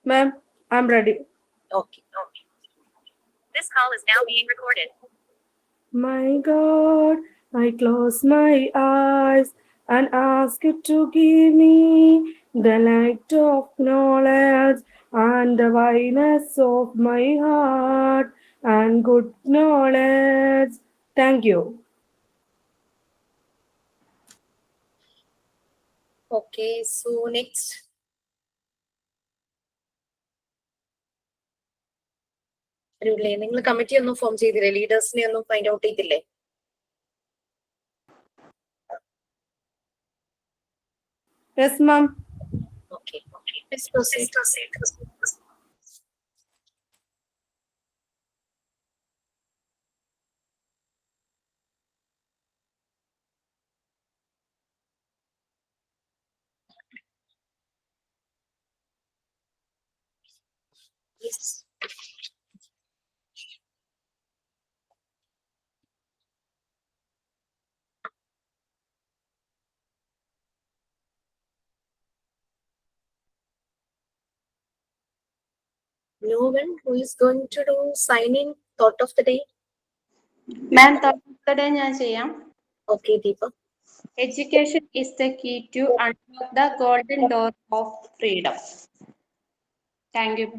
Ma'am, I'm ready. Okay. This call is now being recorded. My God, I close my eyes and ask you to give me the light of knowledge and the wideness of my heart and good knowledge. Thank you. Okay, so next. നിങ്ങൾ committee ഒന്നും form ചെയ്തില്ലേ? ലീഡേഴ്സിനെ ഒന്നും find out ചെയ്തില്ലേ? Yes, ma'am. Okay. Please proceed. Yes. No one who is going to do sign-in thought of the day? Ma'am, thought of the day ഞാൻ ചെയ്യാം. Okay, Deepa. Education is the key to unlock the golden door of freedom. Thank you.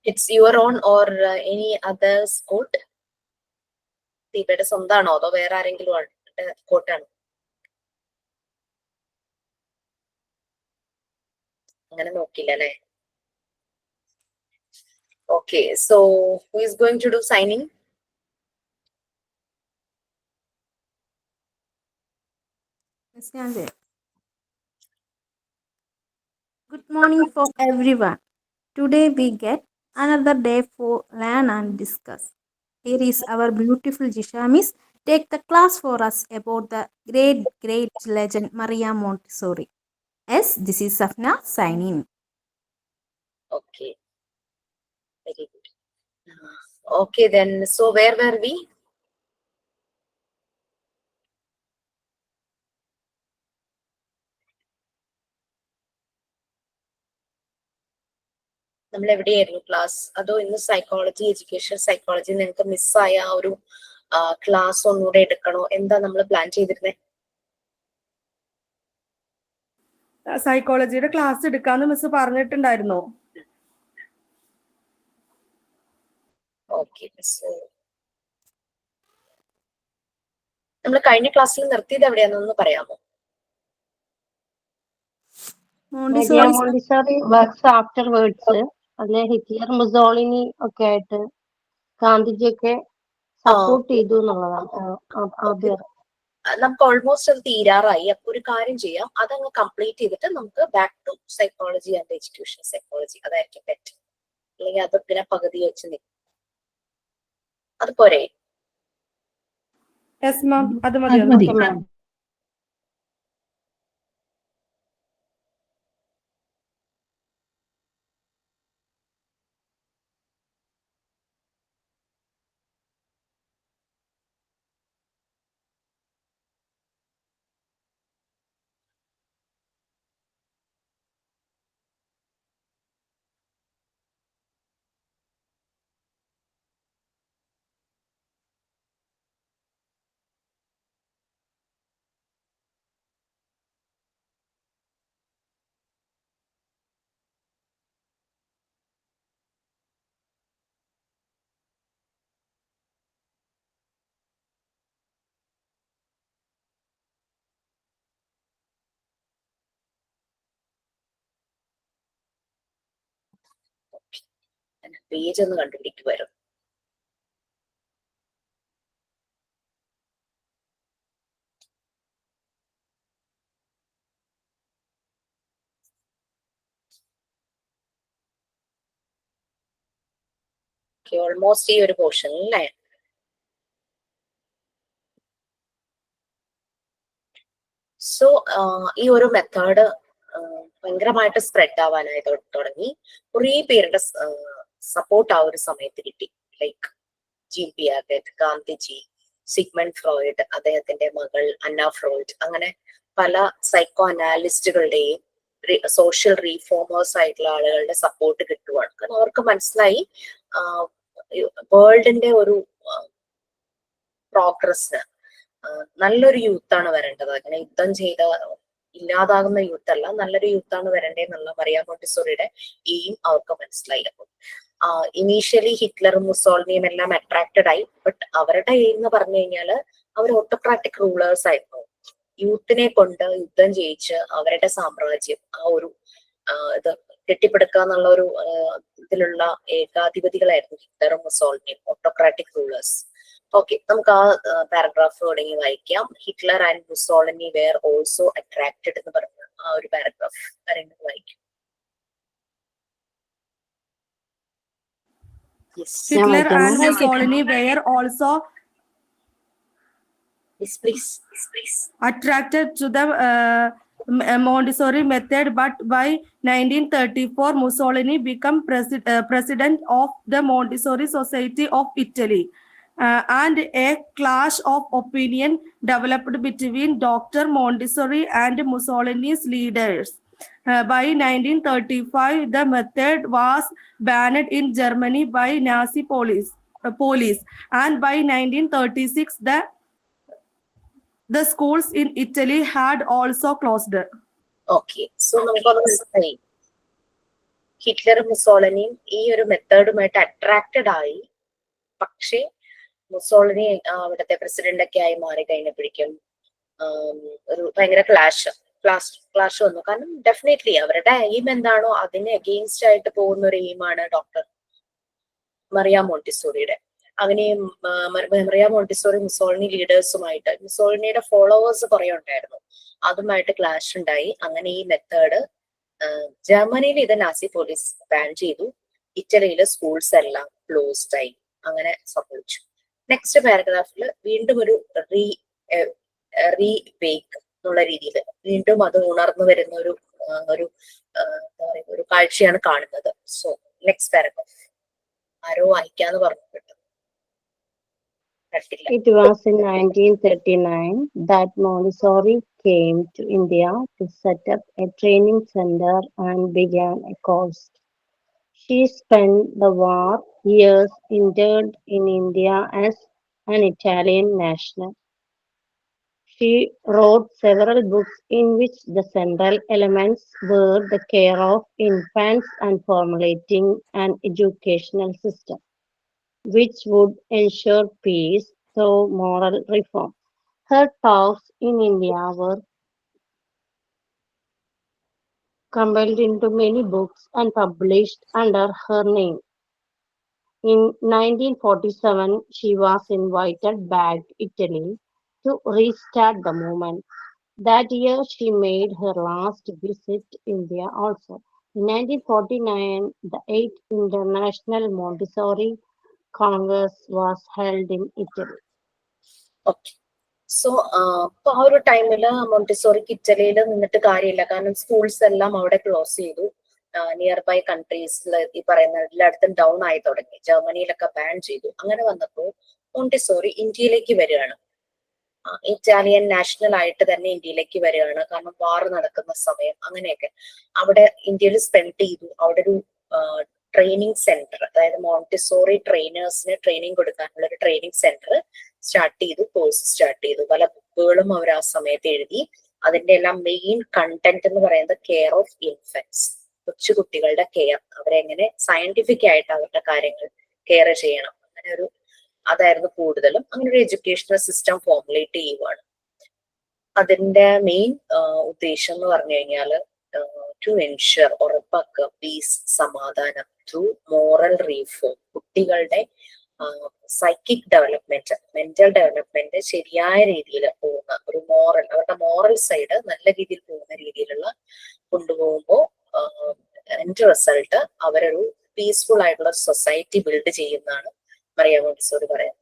It's your own or any other's quote? ദീപയുടെ സ്വന്തമാണോ അതോ വേറെ ആരെങ്കിലും കോട്ടാണോ? അങ്ങനെ നോക്കില്ല അല്ലേ? Okay, so who is going to do signing? Good morning for everyone. Today we get another day for learn and discuss. Here is our beautiful Jisha Miss. Take the class for us about the great legend Maria Montessori. Yes, this is Safna signing. Okay, very good. Okay, then, so where were we? നമ്മൾ എവിടെയായിരുന്നു class? അതോ ഇന്ന് psychology, education psychology നിങ്ങൾക്ക് മിസ്സായ ആ ഒരു class ഒന്നുകൂടെ എടുക്കണോ? എന്താ നമ്മൾ പ്ലാൻ ചെയ്തിരുന്നത്? സൈക്കോളജിയുടെ ക്ലാസ് എടുക്കാന്ന് മിസ് പറഞ്ഞിട്ടുണ്ടായിരുന്നോ? ഓക്കെ, നമ്മൾ കഴിഞ്ഞ ക്ലാസ്സിൽ നിർത്തിയത് എവിടെയാണെന്നൊന്ന് പറയാമോ? മോണ്ടിസോറി വർക്ക്സ് ആഫ്റ്റർ വേർഡ്സ്, അതിലെ ഹിറ്റ്ലർ മുസോളിനി ഒക്കെ ആയിട്ട് ഗാന്ധിജിയൊക്കെ സപ്പോർട്ട് ചെയ്തു എന്നുള്ളതാണ്. നമുക്ക് ഓൾമോസ്റ്റ് അത് തീരാറായി. അപ്പൊ ഒരു കാര്യം ചെയ്യാം, അതങ്ങ് കംപ്ലീറ്റ് ചെയ്തിട്ട് നമുക്ക് back to psychology and education psychology, അതായിരിക്കും ബെറ്റർ. അല്ലെങ്കിൽ അത് പിന്നെ പകുതി വെച്ച് നിൽക്കും. അത് പോരെ? യെസ് മാം, അത് മതി. പേജ് ഒന്ന് കണ്ടുപിടിക്കുമായിരുന്നു. ഓൾമോസ്റ്റ് ഈ ഒരു പോർഷൻ അല്ലേ? സോ ഈ ഒരു മെത്തേഡ് ഭയങ്കരമായിട്ട് സ്പ്രെഡ് ആവാനായി തുടങ്ങി. കുറേ പേരുടെ സപ്പോർട്ട് ആ ഒരു സമയത്ത് കിട്ടി. Like Jean Piaget, Gandhiji, Sigmund Freud, അദ്ദേഹത്തിന്റെ മകൾ അന്ന ഫ്രോയിഡ്, അങ്ങനെ പല സൈക്കോ അനാലിസ്റ്റുകളുടെയും സോഷ്യൽ റീഫോമേഴ്സ് ആയിട്ടുള്ള ആളുകളുടെ സപ്പോർട്ട് കിട്ടുവാണ്. കാരണം അവർക്ക് മനസ്സിലായി വേൾഡിന്റെ ഒരു പ്രോഗ്രസ്സിന് നല്ലൊരു യൂത്താണ് വരേണ്ടത്. അങ്ങനെ യുദ്ധം ചെയ്ത ഇല്ലാതാകുന്ന യൂത്ത് അല്ല, നല്ലൊരു യൂത്താണ് വരേണ്ടതെന്നുള്ള മറിയ മോണ്ടിസോറിയുടെ എയിം അവർക്ക് മനസ്സിലായി. അപ്പം ഇനീഷ്യലി ഹിറ്റ്ലറും മുസോളിനിയും എല്ലാം അട്രാക്റ്റഡ് ആയി. ബട്ട് അവരുടെ എയിം എന്ന് പറഞ്ഞു കഴിഞ്ഞാല് അവർ ഓട്ടോക്രാറ്റിക് റൂളേഴ്സ് ആയിരുന്നു. യൂത്തിനെ കൊണ്ട് യുദ്ധം ചെയ്യിച്ച് അവരുടെ സാമ്രാജ്യം ഒരു ഇത് കെട്ടിപ്പടുക്കുക എന്നുള്ള ഒരു ഇതിലുള്ള ഏകാധിപതികളായിരുന്നു ഹിറ്റ്ലറും മുസോളിനിയും, ഓട്ടോക്രാറ്റിക് റൂളേഴ്സ്. ഓക്കെ, നമുക്ക് ആ പാരഗ്രാഫ് തുടങ്ങി വായിക്കാം. Hitler and Mussolini were also attracted എന്ന് പറഞ്ഞ ആ ഒരു പാരഗ്രാഫ് ആരെങ്കിലും വായിക്കും. Hitler and Mussolini were also Yes, please. attracted to the Montessori method, but by 1934, Mussolini became president of the Montessori Society of Italy, and a clash of opinion developed between Dr. Montessori and Mussolini's leaders. By 1935, the method was banned in Germany by Nazi police, and by 1936, the schools in Italy had also closed. Okay, so നമുക്കത് മനസ്സിലായി. ഹിറ്റ്ലറും മുസോളിനിയും ഈ ഒരു മെത്തേഡുമായിട്ട് attracted ആയി. പക്ഷേ Mussolini അവിടുത്തെ president ഒക്കെ ആയി മാറി കഴിഞ്ഞപ്പോഴേക്കും ഒരു ഭയങ്കര ക്ലാഷ് വന്നു. കാരണം ഡെഫിനറ്റ്ലി അവരുടെ എയിം എന്താണോ അതിന് അഗെയിൻസ്റ്റ് ആയിട്ട് പോകുന്ന ഒരു എയിമാണ് ഡോക്ടർ മറിയ മോണ്ടിസോറിയുടെ. അങ്ങനെ മറിയ മോണ്ടിസോറി മുസോളിനി ലീഡേഴ്സുമായിട്ട്, മുസോളിനിയുടെ ഫോളോവേഴ്സ് കുറെ ഉണ്ടായിരുന്നു, അതുമായിട്ട് ക്ലാഷ് ഉണ്ടായി. അങ്ങനെ ഈ മെത്തേഡ് ജർമ്മനിയിൽ ഇത് നാസി പോലീസ് ബാൻ ചെയ്തു, ഇറ്റലിയിലെ സ്കൂൾസ് എല്ലാം ക്ലോസ്ഡ് ആയി. അങ്ങനെ സംഭവിച്ചു. നെക്സ്റ്റ് പാരഗ്രാഫിൽ വീണ്ടും ഒരു റീവേക്ക് എന്നുള്ള രീതിയിൽ വീണ്ടും അത് ഉണർന്നു വരുന്ന ഒരു എന്താ പറയുക ഒരു കാഴ്ചയാണ് കാണുന്നത്. സോ നെക്സ്റ്റ് പാരഗ്രാഫ് ആരോ വായിക്കാന്ന് പറഞ്ഞിട്ടുണ്ട്. It was in 1939 that Montessori came to India to set up a training center and began a course. She spent the war years interned in India as an Italian national. She wrote several books in which the central elements were the care of infants and formulating an educational system which would ensure peace through moral reform. Her talks in India were compiled into many books and published under her name. In 1947, she was invited back to Italy to restart the movement. That year, she made her last visit to India also. In 1949, the 8th International Montessori Congress was held in Italy. Okay, so അപ്പൊ ആ ഒരു ടൈമില് മോണ്ടിസോറിക്ക് ഇറ്റലിയിൽ നിന്നിട്ട് കാര്യമില്ല. കാരണം schools എല്ലാം അവിടെ ക്ലോസ് ചെയ്തു. നിയർ ബൈ കൺട്രീസിൽ ഈ പറയുന്ന എല്ലായിടത്തും ഡൗൺ ആയി തുടങ്ങി. ജർമ്മനിയിലൊക്കെ ബാൻ ചെയ്തു. അങ്ങനെ വന്നപ്പോൾ മോണ്ടിസോറി ഇന്ത്യയിലേക്ക് വരികയാണ്. ഇറ്റാലിയൻ നാഷണൽ ആയിട്ട് തന്നെ ഇന്ത്യയിലേക്ക് വരികയാണ്. കാരണം വാർ നടക്കുന്ന സമയം അങ്ങനെയൊക്കെ അവിടെ ഇന്ത്യയിൽ സ്പെൻഡ് ചെയ്തു. അവിടെ ഒരു ട്രെയിനിങ് സെന്റർ, അതായത് മോണ്ടിസോറി ട്രെയിനേഴ്സിന് ട്രെയിനിങ് കൊടുക്കാനുള്ള ഒരു ട്രെയിനിങ് സെന്റർ സ്റ്റാർട്ട് ചെയ്തു, കോഴ്സ് സ്റ്റാർട്ട് ചെയ്തു. പല ബുക്കുകളും അവർ ആ സമയത്ത് എഴുതി. അതിന്റെ എല്ലാം മെയിൻ കണ്ടന്റ് എന്ന് പറയുന്നത് കെയർ ഓഫ് ഇൻഫൻസ്, കൊച്ചുകുട്ടികളുടെ കെയർ, അവരെങ്ങനെ സയന്റിഫിക് ആയിട്ട് അവരുടെ കാര്യങ്ങൾ കെയർ ചെയ്യണം, അങ്ങനെ ഒരു അതായിരുന്നു കൂടുതലും. അങ്ങനെ ഒരു എഡ്യൂക്കേഷണൽ സിസ്റ്റം ഫോർമുലേറ്റ് ചെയ്യുവാണ്. അതിന്റെ മെയിൻ ഉദ്ദേശം എന്ന് പറഞ്ഞു കഴിഞ്ഞാല് ടു എൻഷുർ, ഉറപ്പാക്കുക പീസ്, സമാധാനം ത്രൂ മോറൽ റീഫോം. കുട്ടികളുടെ സൈക്കിക് ഡെവലപ്മെന്റ്, മെന്റൽ ഡെവലപ്മെന്റ് ശരിയായ രീതിയിൽ പോകുന്ന ഒരു മോറൽ, അവരുടെ മോറൽ സൈഡ് നല്ല രീതിയിൽ പോകുന്ന രീതിയിലുള്ള കൊണ്ടുപോകുമ്പോൾ എൻഡ് റിസൾട്ട് അവരൊരു പീസ്ഫുൾ ആയിട്ടുള്ള സൊസൈറ്റി ബിൽഡ് ചെയ്യുന്നതാണ് മറിയ മോണ്ടിസോറി പറയുന്നത്.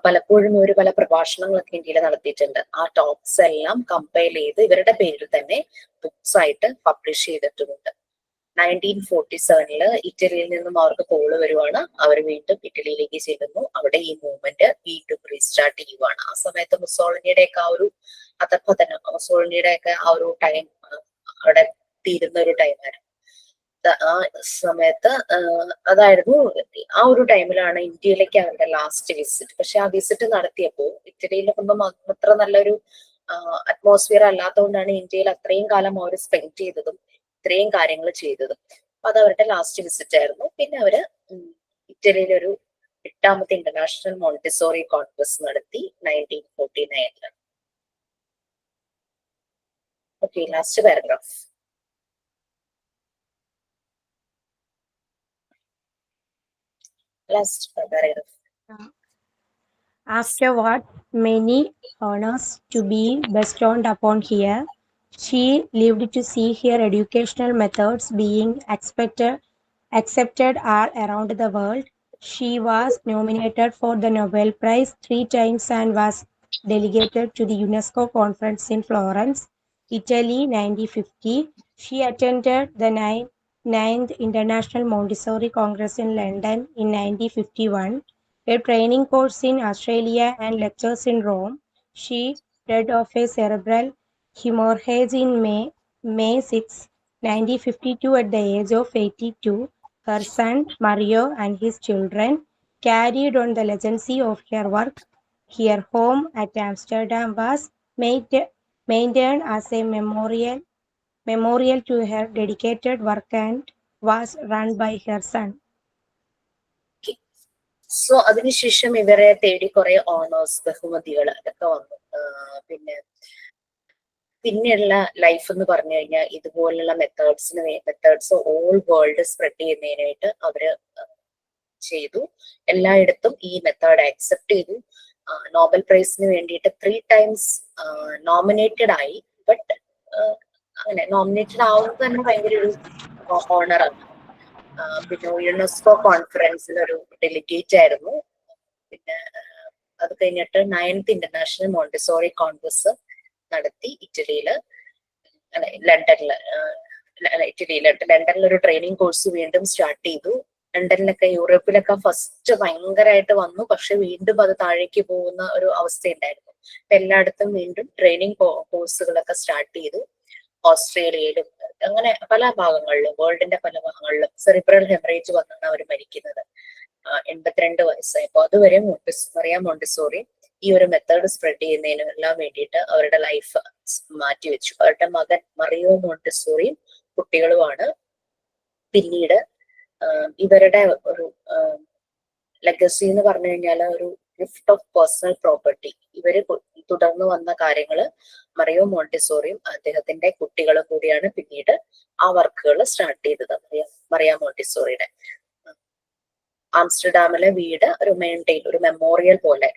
പലപ്പോഴും ഒരു പല പ്രഭാഷണങ്ങളൊക്കെ ഇന്ത്യയിൽ നടത്തിയിട്ടുണ്ട്. ആ ടോക്സ് എല്ലാം കമ്പൈൽ ചെയ്ത് ഇവരുടെ പേരിൽ തന്നെ ബുക്സ് ആയിട്ട് പബ്ലിഷ് ചെയ്തിട്ടുമുണ്ട്. 1947 ഇറ്റലിയിൽ നിന്നും അവർക്ക് കോള് വരുവാണ്. അവർ വീണ്ടും ഇറ്റലിയിലേക്ക് ചെല്ലുന്നു. അവിടെ ഈ മൂവ്മെന്റ് വീണ്ടും റീസ്റ്റാർട്ട് ചെയ്യുവാണ്. ആ സമയത്ത് മുസോളിനിയുടെ ഒക്കെ ആ ഒരു അധപതനം, മുസോളിനിയുടെ ഒക്കെ ആ ഒരു ടൈം അവിടെ തീരുന്ന ഒരു ടൈമായിരുന്നു. ആ സമയത്ത് അതായിരുന്നു ആ ഒരു ടൈമിലാണ് ഇന്ത്യയിലേക്ക് അവരുടെ ലാസ്റ്റ് വിസിറ്റ്. പക്ഷെ ആ വിസിറ്റ് നടത്തിയപ്പോൾ ഇറ്റലിയിലൊന്നും അത്ര നല്ലൊരു അറ്റ്മോസ്ഫിയർ അല്ലാത്തതുകൊണ്ടാണ് ഇന്ത്യയിൽ അത്രയും കാലം അവർ സ്പെൻഡ് ചെയ്തതും ഇത്രയും കാര്യങ്ങൾ ചെയ്തതും. അപ്പൊ അത് അവരുടെ ലാസ്റ്റ് വിസിറ്റ് ആയിരുന്നു. പിന്നെ അവര് ഇറ്റലിയിലൊരു 8ാമത്തെ ഇന്റർനാഷണൽ മോണ്ടിസോറി കോൺഗ്രസ് നടത്തി 1949. Okay, last paragraph. Last paragraph. Afterward, many honors to be bestowed upon her, she lived to see her educational methods being accepted all around the world. She was nominated for the Nobel Prize 3 times and was delegated to the UNESCO conference in Florence, Italy, 1950. She attended the 9th International Montessori Congress in London in 1951, a training course in Australia and lectures in Rome. She died of a cerebral hemorrhage in May 6, 1952 at the age of 82. Her son, Mario, and his children carried on the legacy of her work. Her home at Amsterdam was maintained as a memorial to her dedicated work and was run by her son. So അതിനുശേഷം ഇവരെ തേടി കുറെ owners, ബഹുമതികൾ അതൊക്കെ വന്നു. പിന്നെയുള്ള life എന്ന് പറഞ്ഞു കഴിഞ്ഞാൽ ഇതുപോലുള്ള മെത്തേഡ്സ് ഓൾ വേൾഡ് സ്പ്രെഡ് ചെയ്യുന്നതിനായിട്ട് അവര് ചെയ്തു. എല്ലായിടത്തും ഈ മെത്തേഡ് ആക്സെപ്റ്റ് ചെയ്തു. നോബൽ പ്രൈസിന് വേണ്ടിയിട്ട് 3 times നോമിനേറ്റഡ് ആയി. ബട്ട് അങ്ങനെ നോമിനേറ്റഡ് ആവുന്നത് തന്നെ ഭയങ്കര ഒരു ഓണറാണ്. പിന്നെ യുനെസ്കോ കോൺഫറൻസിൽ ഒരു ഡെലിഗേറ്റ് ആയിരുന്നു. പിന്നെ അത് കഴിഞ്ഞിട്ട് 9th ഇന്റർനാഷണൽ മോണ്ടിസോറി കോൺഗ്രസ് നടത്തി ലണ്ടനിൽ ഒരു ട്രെയിനിങ് കോഴ്സ് വീണ്ടും സ്റ്റാർട്ട് ചെയ്തു. ലണ്ടനിലൊക്കെ യൂറോപ്പിലൊക്കെ ഫസ്റ്റ് ഭയങ്കരമായിട്ട് വന്നു. പക്ഷെ വീണ്ടും അത് താഴേക്ക് പോകുന്ന ഒരു അവസ്ഥയുണ്ടായിരുന്നു. അപ്പൊ എല്ലായിടത്തും വീണ്ടും ട്രെയിനിങ് കോഴ്സുകളൊക്കെ സ്റ്റാർട്ട് ചെയ്തു. ഓസ്ട്രേലിയയിലും അങ്ങനെ പല ഭാഗങ്ങളിലും, വേൾഡിന്റെ പല ഭാഗങ്ങളിലും സെറിബ്രൽ ഹെമറേജ് വന്നാണ് അവർ മരിക്കുന്നത്. 82 വയസ്സായപ്പോ. അതുവരെ മറിയ മോണ്ടിസോറി ഈ ഒരു മെത്തേഡ് സ്പ്രെഡ് ചെയ്യുന്നതിനെല്ലാം വേണ്ടിയിട്ട് അവരുടെ ലൈഫ് മാറ്റിവെച്ചു. അവരുടെ മകൻ മറിയോ മോണ്ടിസോറിയും കുട്ടികളുമാണ് പിന്നീട് ഇവരുടെ ഒരു ലെഗസി എന്ന് പറഞ്ഞു കഴിഞ്ഞാൽ ഒരു ഗിഫ്റ്റ് ഓഫ് പേഴ്സണൽ പ്രോപ്പർട്ടി. ഇവര് തുടർന്ന് വന്ന കാര്യങ്ങള് മറിയോ മോണ്ടിസോറിയും അദ്ദേഹത്തിന്റെ കുട്ടികളും കൂടിയാണ് പിന്നീട് ആ വർക്കുകൾ സ്റ്റാർട്ട് ചെയ്തത്. മറിയ മോണ്ടിസോറിയുടെ ആംസ്റ്റർഡാമിലെ വീട് ഒരു മെമ്മോറിയൽ പോലെ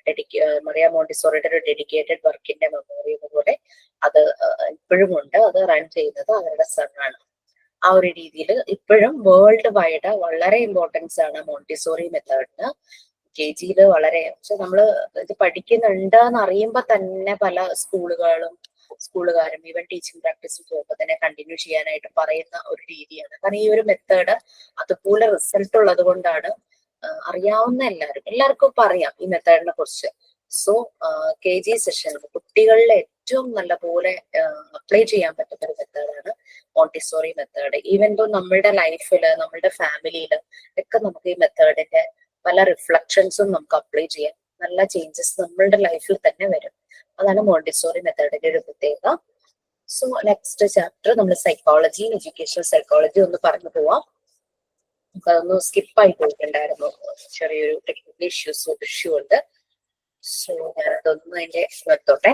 മറിയ മോണ്ടിസോറിയുടെ ഒരു ഡെഡിക്കേറ്റഡ് വർക്കിന്റെ മെമ്മോറിയൽ പോലെ അത് ഇപ്പോഴും ഉണ്ട്. അത് റൺ ചെയ്യുന്നത് അവരുടെ സണ്ണാണ്. ആ ഒരു രീതിയിൽ ഇപ്പോഴും വേൾഡ് വൈഡ് വളരെ ഇമ്പോർട്ടൻസ് ആണ് മോണ്ടിസോറി മെത്തേഡിന്. KG വളരെ നമ്മള് ഇത് പഠിക്കുന്നുണ്ട് എന്ന് അറിയുമ്പോ തന്നെ പല സ്കൂളുകാരും ഈവൻ ടീച്ചിങ് പ്രാക്ടീസ് പോകുമ്പോൾ തന്നെ കണ്ടിന്യൂ ചെയ്യാനായിട്ട് പറയുന്ന ഒരു രീതിയാണ്. കാരണം ഈ ഒരു മെത്തേഡ് അതുപോലെ റിസൾട്ട് ഉള്ളത് കൊണ്ടാണ് അറിയാവുന്ന എല്ലാവർക്കും ഇപ്പൊ അറിയാം ഈ മെത്തേഡിനെ കുറിച്ച്. സോ KG സെഷനിൽ കുട്ടികളിൽ ഏറ്റവും നല്ല പോലെ അപ്ലൈ ചെയ്യാൻ പറ്റുന്ന ഒരു മെത്തേഡാണ് മോണ്ടിസോറി മെത്തേഡ്. ഈവൻ ദോ നമ്മളുടെ ലൈഫില്, നമ്മളുടെ ഫാമിലിയില് ഒക്കെ നമുക്ക് ഈ മെത്തേഡിന്റെ പല റിഫ്ലക്ഷൻസും നമുക്ക് അപ്ലൈ ചെയ്യാം. നല്ല ചേഞ്ചസ് നമ്മളുടെ ലൈഫിൽ തന്നെ വരും. അതാണ് മോണ്ടിസോറി മെത്തേഡിന്റെ ഒരു പ്രത്യേകത. സോ നെക്സ്റ്റ് ചാപ്റ്റർ നമ്മൾ സൈക്കോളജി, എഡ്യൂക്കേഷണൽ സൈക്കോളജി ഒന്ന് പറഞ്ഞു പോവാം. നമുക്ക് അതൊന്ന് സ്കിപ്പായി പോയിട്ടുണ്ടായിരുന്നു, ചെറിയൊരു ടെക്നിക്കൽ ഇഷ്യൂ ഉണ്ട്. സോ ഞാനതൊന്നും അതിന്റെ നിർത്തോട്ടെ.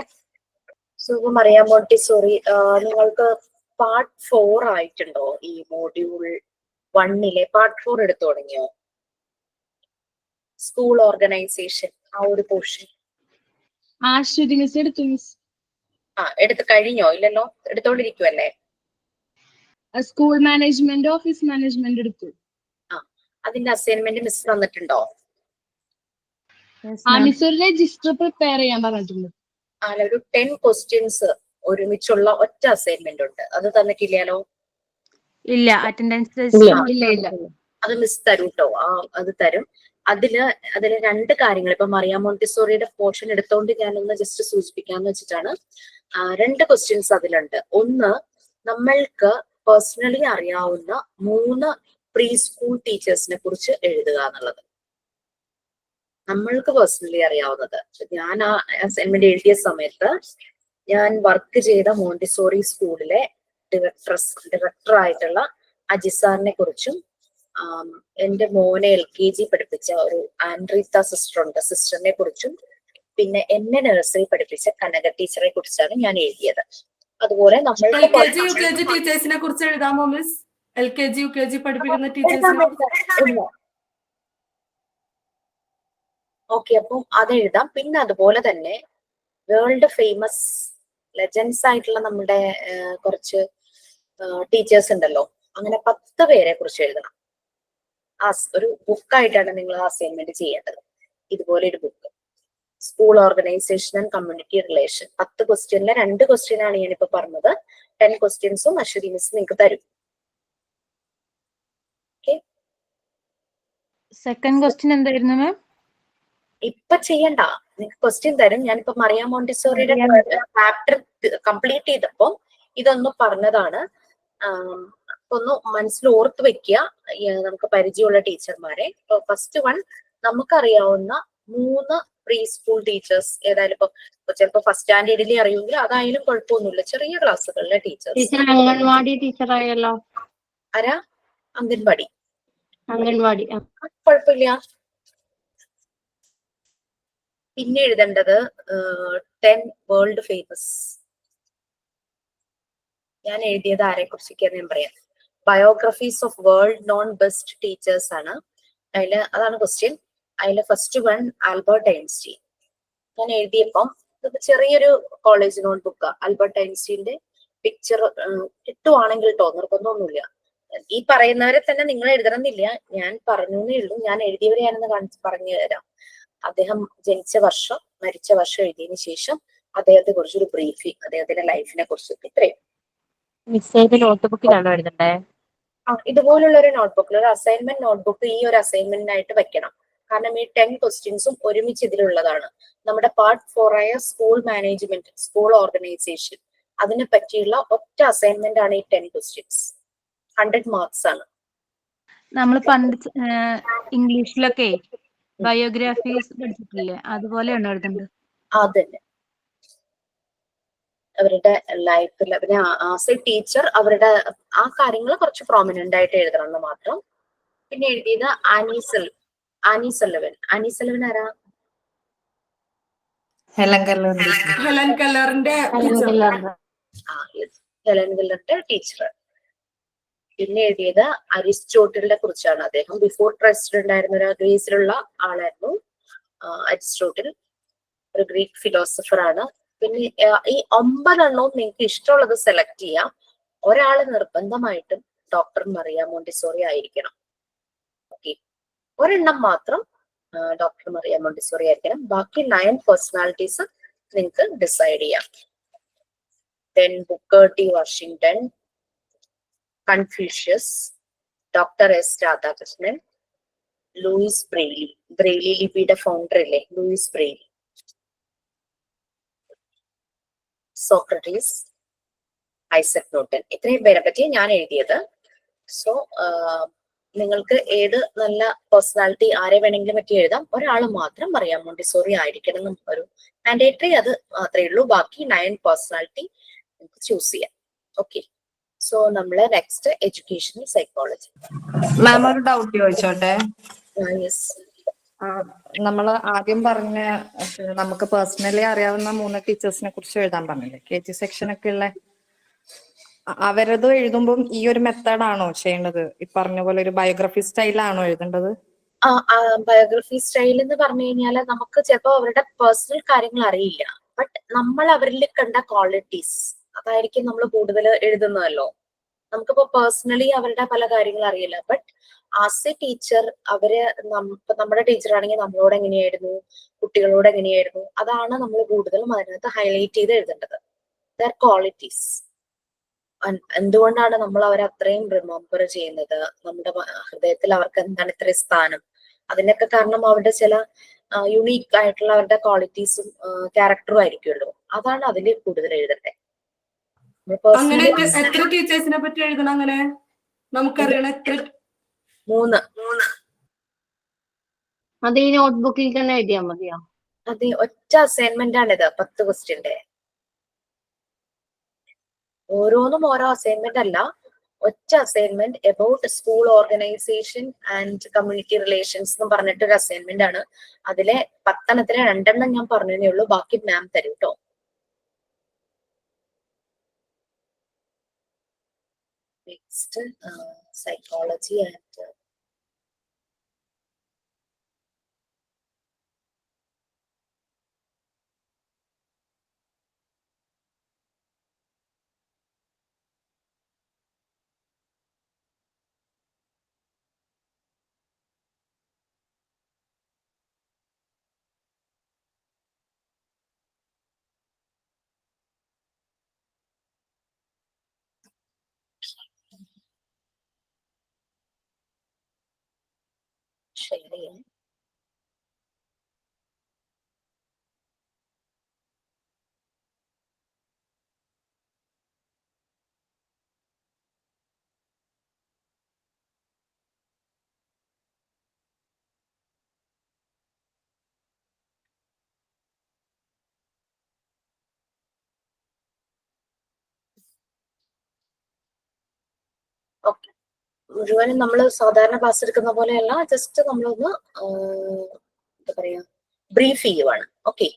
സോ മറിയ മോണ്ടിസോറി നിങ്ങൾക്ക് പാർട്ട് 4 ആയിട്ടുണ്ടോ? ഈ മോഡ്യൂൾ 1 പാർട്ട് 4 എടുത്തു തുടങ്ങിയോ? സ്കൂൾ ഓർഗനൈസേഷൻ ആ ഒരു പോർഷൻ എടുത്ത് കഴിഞ്ഞോ? ഇല്ലല്ലോ, എടുത്തോണ്ടിരിക്കുവല്ലേ? സ്കൂൾ മാനേജ്മെന്റ്, ഓഫീസ് മാനേജ്മെന്റ് എടുത്തു. അതിന്റെ അസൈൻമെന്റ് മിസ് തന്നിട്ടുണ്ടോ? മിസ് ഒരു രജിസ്റ്റർ പ്രിപ്പയർ ചെയ്യാൻ പറഞ്ഞിട്ടുണ്ട്. ഒരു 10 questions ഒരുമിച്ചുള്ള ഒറ്റ അസൈൻമെന്റ് ഉണ്ട്. അത് തന്നിട്ടില്ലല്ലോ? ഇല്ല, അറ്റൻഡൻസ് ഇല്ല. അത് മിസ് തരും കേട്ടോ. അത് തരും. അതില് 2 കാര്യങ്ങൾ ഇപ്പൊ മറിയ മോണ്ടിസോറിയുടെ പോർഷൻ എടുത്തോണ്ട് ഞാനൊന്ന് ജസ്റ്റ് സൂചിപ്പിക്കാന്ന് വെച്ചിട്ടാണ്. 2 questions അതിലുണ്ട്. ഒന്ന്, നമ്മൾക്ക് പേഴ്സണലി അറിയാവുന്ന 3 പ്രീ സ്കൂൾ ടീച്ചേഴ്സിനെ കുറിച്ച് എഴുതുക എന്നുള്ളത്. നമ്മൾക്ക് പേഴ്സണലി അറിയാവുന്നത്. ഞാൻ ആ അസൈൻമെന്റ് എഴുതിയ സമയത്ത് ഞാൻ വർക്ക് ചെയ്ത മോണ്ടിസോറി സ്കൂളിലെ ഡയറക്ടർ ആയിട്ടുള്ള അജിസാറിനെ കുറിച്ചും എന്റെ മോനെ LKG പഠിപ്പിച്ച ഒരു ആൻഡ്രീത്ത സിസ്റ്റർ ഉണ്ട്, സിസ്റ്ററിനെ കുറിച്ചും പിന്നെ എന്നെ നഴ്സറി പഠിപ്പിച്ച കനക ടീച്ചറെ കുറിച്ചാണ് ഞാൻ എഴുതിയത്. അതുപോലെ നമ്മൾക്ക് LKG UKG ടീച്ചേഴ്സിനെ കുറിച്ച് എഴുതാമോ മിസ്? LKG UKG പഠിപ്പിക്കുന്ന ടീച്ചേഴ്സിനെ ഓക്കെ, അപ്പം അത് എഴുതാം. പിന്നെ അതുപോലെ തന്നെ വേൾഡ് ഫേമസ് ലെജൻഡ്സ് ആയിട്ടുള്ള നമ്മുടെ കുറച്ച് ടീച്ചേഴ്സ് ഉണ്ടല്ലോ, അങ്ങനെ 10 പേരെ കുറിച്ച് എഴുതണം. ഒരു ബുക്കായിട്ടാണ് നിങ്ങൾ അസൈൻമെന്റ് ചെയ്യേണ്ടത്. ഇതുപോലെ ഒരു book, school organisation and community relation. 10 ക്വസ്റ്റ്യനിലെ 2 question ആണ് ഞാനിപ്പോ പറഞ്ഞത്. 10 ക്വസ്റ്റ്യൻസും അശ്വതി മിസ് നിങ്ങൾക്ക് തരും. സെക്കൻഡ് ക്വസ്റ്റ്യൻ എന്തായിരുന്നു മാം? ഇപ്പൊ ചെയ്യണ്ട, നിങ്ങൾക്ക് ക്വസ്റ്റ്യൻ തരും. ഞാനിപ്പോ മറിയ മോണ്ടിസോറിയുടെ ചാപ്റ്റർ കംപ്ലീറ്റ് ചെയ്തപ്പോ ഇതൊന്ന് പറഞ്ഞതാണ്. ഒന്ന് മനസ്സിൽ ഓർത്ത് വെക്കുക നമുക്ക് പരിചയമുള്ള ടീച്ചർമാരെ. ഫസ്റ്റ് വൺ, നമുക്കറിയാവുന്ന 3 പ്രീ സ്കൂൾ ടീച്ചേഴ്സ്. ഏതായാലും ഇപ്പൊ ചിലപ്പോ ഫസ്റ്റ് സ്റ്റാൻഡേർഡിലെ അറിയുമെങ്കിൽ അതായാലും കുഴപ്പമൊന്നുമില്ല. ചെറിയ ക്ലാസ്സുകളിലെ ടീച്ചേഴ്സ്. അംഗൻവാടി ടീച്ചറായല്ലോ. ആരാ? അംഗൻവാടി കുഴപ്പമില്ല. പിന്നെ എഴുതേണ്ടത് 10 വേൾഡ് ഫേമസ്. ഞാൻ എഴുതിയത് ആരെ കുറിച്ചൊക്കെയാണ് ഞാൻ പറയാം. Biographies of world non best teachers ആണ് അതാണ് ക്വസ്റ്റ്യൻ. അതിലെ ഫസ്റ്റ് വൺ ആൽബർട്ട് ഐൻസ്റ്റീൻ. ഞാൻ എഴുതിയപ്പം ഇത് ചെറിയൊരു കോളേജ് നോട്ട് ബുക്കാ. ആൽബർട്ട് ഐൻസ്റ്റീന്റെ പിക്ചർ കിട്ടുവാണെങ്കിൽ കേട്ടോ, നിർബന്ധമൊന്നുമില്ല. ഈ പറയുന്നവരെ തന്നെ നിങ്ങൾ എഴുതണമെന്നില്ല, ഞാൻ പറഞ്ഞേ ഉള്ളൂ. ഞാൻ എഴുതിയവരെയാണെന്ന് പറഞ്ഞു തരാം. അദ്ദേഹം ജനിച്ച വർഷം, മരിച്ച വർഷം എഴുതിയതിനു ശേഷം അദ്ദേഹത്തെ കുറിച്ചൊരു ബ്രീഫിംഗ്, അദ്ദേഹത്തിന്റെ ലൈഫിനെ കുറിച്ചൊക്കെ. ഇത്രയും. നോട്ട് ബുക്കിലാണോ എഴുതണ്ടേ? ഇതുപോലുള്ള ഒരു നോട്ട്ബുക്കിൽ, ഒരു അസൈൻമെന്റ് നോട്ട്ബുക്ക് ഈ ഒരു അസൈൻമെന്റിനായിട്ട് വെക്കണം. കാരണം ഈ 10 ക്വസ്റ്റ്യൻസും ഒരുമിച്ച് ഇതിലുള്ളതാണ്. നമ്മുടെ പാർട്ട് 4 ആയ സ്കൂൾ മാനേജ്മെന്റ്, സ്കൂൾ ഓർഗനൈസേഷൻ, അതിനെ പറ്റിയുള്ള ഒറ്റ അസൈൻമെന്റ് ആണ് ഈ 10 ക്വസ്റ്റ്യൻസ്. 100 മാർക്സ് ആണ്. നമ്മൾ പണ്ട് ഇംഗ്ലീഷിലൊക്കെ ബയോഗ്രാഫീസ് പഠിച്ചിട്ടില്ലേ, അതുപോലെയാണോ എഴുതേണ്ടത്? അതന്നെ, അവരുടെ ലൈഫിൽ പിന്നെ ആസ് എ ടീച്ചർ അവരുടെ ആ കാര്യങ്ങൾ കുറച്ച് പ്രോമിനന്റ് ആയിട്ട് എഴുതണം എന്ന് മാത്രം. പിന്നെ എഴുതിയത് ആനി സല്ലവൻ. ആരാ? ഹെലൻ കെല്ലറിന്റെ ഹെലൻ കെല്ലറിന്റെ ടീച്ചർ. പിന്നെ എഴുതിയത് അരിസ്റ്റോട്ടിലിനെ കുറിച്ചാണ്. അദ്ദേഹം ബിഫോർ പ്രസിഡന്റ് ആയിരുന്ന ഒരു ഗ്രീസിലുള്ള ആളായിരുന്നു അരിസ്റ്റോട്ടിൽ, ഒരു ഗ്രീക്ക് ഫിലോസഫർ ആണ്. പിന്നെ ഈ 9 എണ്ണവും നിങ്ങൾക്ക് ഇഷ്ടമുള്ളത് സെലക്ട് ചെയ്യാം. ഒരാള് നിർബന്ധമായിട്ടും ഡോക്ടർ മറിയ മോണ്ടിസോറി ആയിരിക്കണം. ഓക്കെ, ഒരെണ്ണം മാത്രം ഡോക്ടർ മറിയ മോണ്ടിസോറി ആയിരിക്കണം. ബാക്കി 9 പേഴ്സണാലിറ്റീസ് നിങ്ങൾക്ക് ഡിസൈഡ് ചെയ്യാം. Then Booker T Washington, Confucius, doctor S Radhakrishnan, Louis Braille. Braille ലിപിയുടെ ഫൗണ്ടർ ഇല്ലേ, Louis Braille. Socrates, Isaac Newton. ഇത്രയും പേരെ പറ്റി ഞാൻ എഴുതിയത്. സോ നിങ്ങൾക്ക് ഏത് നല്ല പേഴ്സണാലിറ്റി ആരെ വേണമെങ്കിലും പറ്റി എഴുതാം. ഒരാൾ മാത്രം മറിയ മോണ്ടിസോറി ആയിരിക്കണം എന്നും ഒരു മാൻഡേറ്ററി, അത് മാത്രമേ ഉള്ളൂ. ബാക്കി 9 പേഴ്സണാലിറ്റി നിങ്ങൾക്ക് ചൂസ് ചെയ്യാം. ഓക്കെ, സോ നമ്മള് നെക്സ്റ്റ് എഡ്യൂക്കേഷണൽ സൈക്കോളജി. മാം ഒരു ഡൗട്ട് ചോദിച്ചോട്ടെ? യെസ്. നമ്മൾ ആദ്യം പറഞ്ഞ നമുക്ക് പേഴ്സണലി അറിയാവുന്ന 3 ടീച്ചേഴ്സിനെ കുറിച്ച് എഴുതാൻ പറഞ്ഞില്ലേ, KG സെക്ഷനൊക്കെ ഉള്ള, അവരത് എഴുതുമ്പോൾ ഈ ഒരു മെത്തേഡാണോ ചെയ്യേണ്ടത്? ഈ പറഞ്ഞ പോലെ ഒരു ബയോഗ്രഫി സ്റ്റൈലാണോ എഴുതേണ്ടത്? ബയോഗ്രഫി സ്റ്റൈൽ എന്ന് പറഞ്ഞു കഴിഞ്ഞാൽ നമുക്ക് ചിലപ്പോൾ അവരുടെ പേഴ്സണൽ കാര്യങ്ങൾ അറിയില്ല, ബട്ട് നമ്മൾ അവരിൽ കണ്ട ക്വാളിറ്റീസ് അതായിരിക്കും നമ്മൾ കൂടുതൽ എഴുതുന്നതല്ലോ. നമുക്കിപ്പോ പേഴ്സണലി അവരുടെ പല കാര്യങ്ങൾ അറിയില്ല, ബട്ട് ആസ് എ ടീച്ചർ അവര് നമ്മുടെ ടീച്ചർ ആണെങ്കിൽ നമ്മളോട് എങ്ങനെയായിരുന്നു, കുട്ടികളോട് എങ്ങനെയായിരുന്നു, അതാണ് നമ്മൾ കൂടുതലും അതിനകത്ത് ഹൈലൈറ്റ് ചെയ്ത് എഴുതേണ്ടത്. There qualities. എന്തുകൊണ്ടാണ് നമ്മൾ അവരെ അത്രയും റിമെമ്പർ ചെയ്യുന്നത്, നമ്മുടെ ഹൃദയത്തിൽ അവർക്ക് എന്താണ് ഇത്രയും സ്ഥാനം, അതിനൊക്കെ കാരണം അവരുടെ ചില യുണീക്ക് ആയിട്ടുള്ള അവരുടെ ക്വാളിറ്റീസും ക്യാരക്ടറും ആയിരിക്കുമല്ലോ. അതാണ് അതിൽ കൂടുതൽ എഴുതട്ടെ. അങ്ങനെ പേഴ്സണലി എത്ര ടീച്ചേഴ്സിനെ പറ്റി എഴുതണം? അങ്ങനെ നമുക്കറിയണം എത്ര? 3. അത് ഈ നോട്ട്ബുക്കിൽ തന്നെ എഴുതിയാൽ മതിയോ? അത് ഒറ്റ അസൈൻമെന്റ് ആണിത്, 10 ക്വസ്റ്റ്യന്റെ. ഓരോന്നും ഓരോ അസൈൻമെന്റ് അല്ല, ഒറ്റ assignment about school organisation and community relations എന്ന് പറഞ്ഞിട്ടൊരു അസൈൻമെന്റ് ആണ്. അതിലെ 10 എണ്ണത്തിലെ 2 എണ്ണം ഞാൻ പറഞ്ഞതേ ഉള്ളൂ, ബാക്കി മാം തരും കേട്ടോ. നെക്സ്റ്റ് സൈക്കോളജി ആൻഡ് ഷെയർ ചെയ്യാം. ഓക്കെ, മുഴുവനും നമ്മൾ സാധാരണ ക്ലാസ് എടുക്കുന്ന പോലെയല്ല, ജസ്റ്റ് നമ്മളൊന്ന് എന്താ പറയാ ബ്രീഫ് ചെയ്യുവാണ്. ഓക്കെ,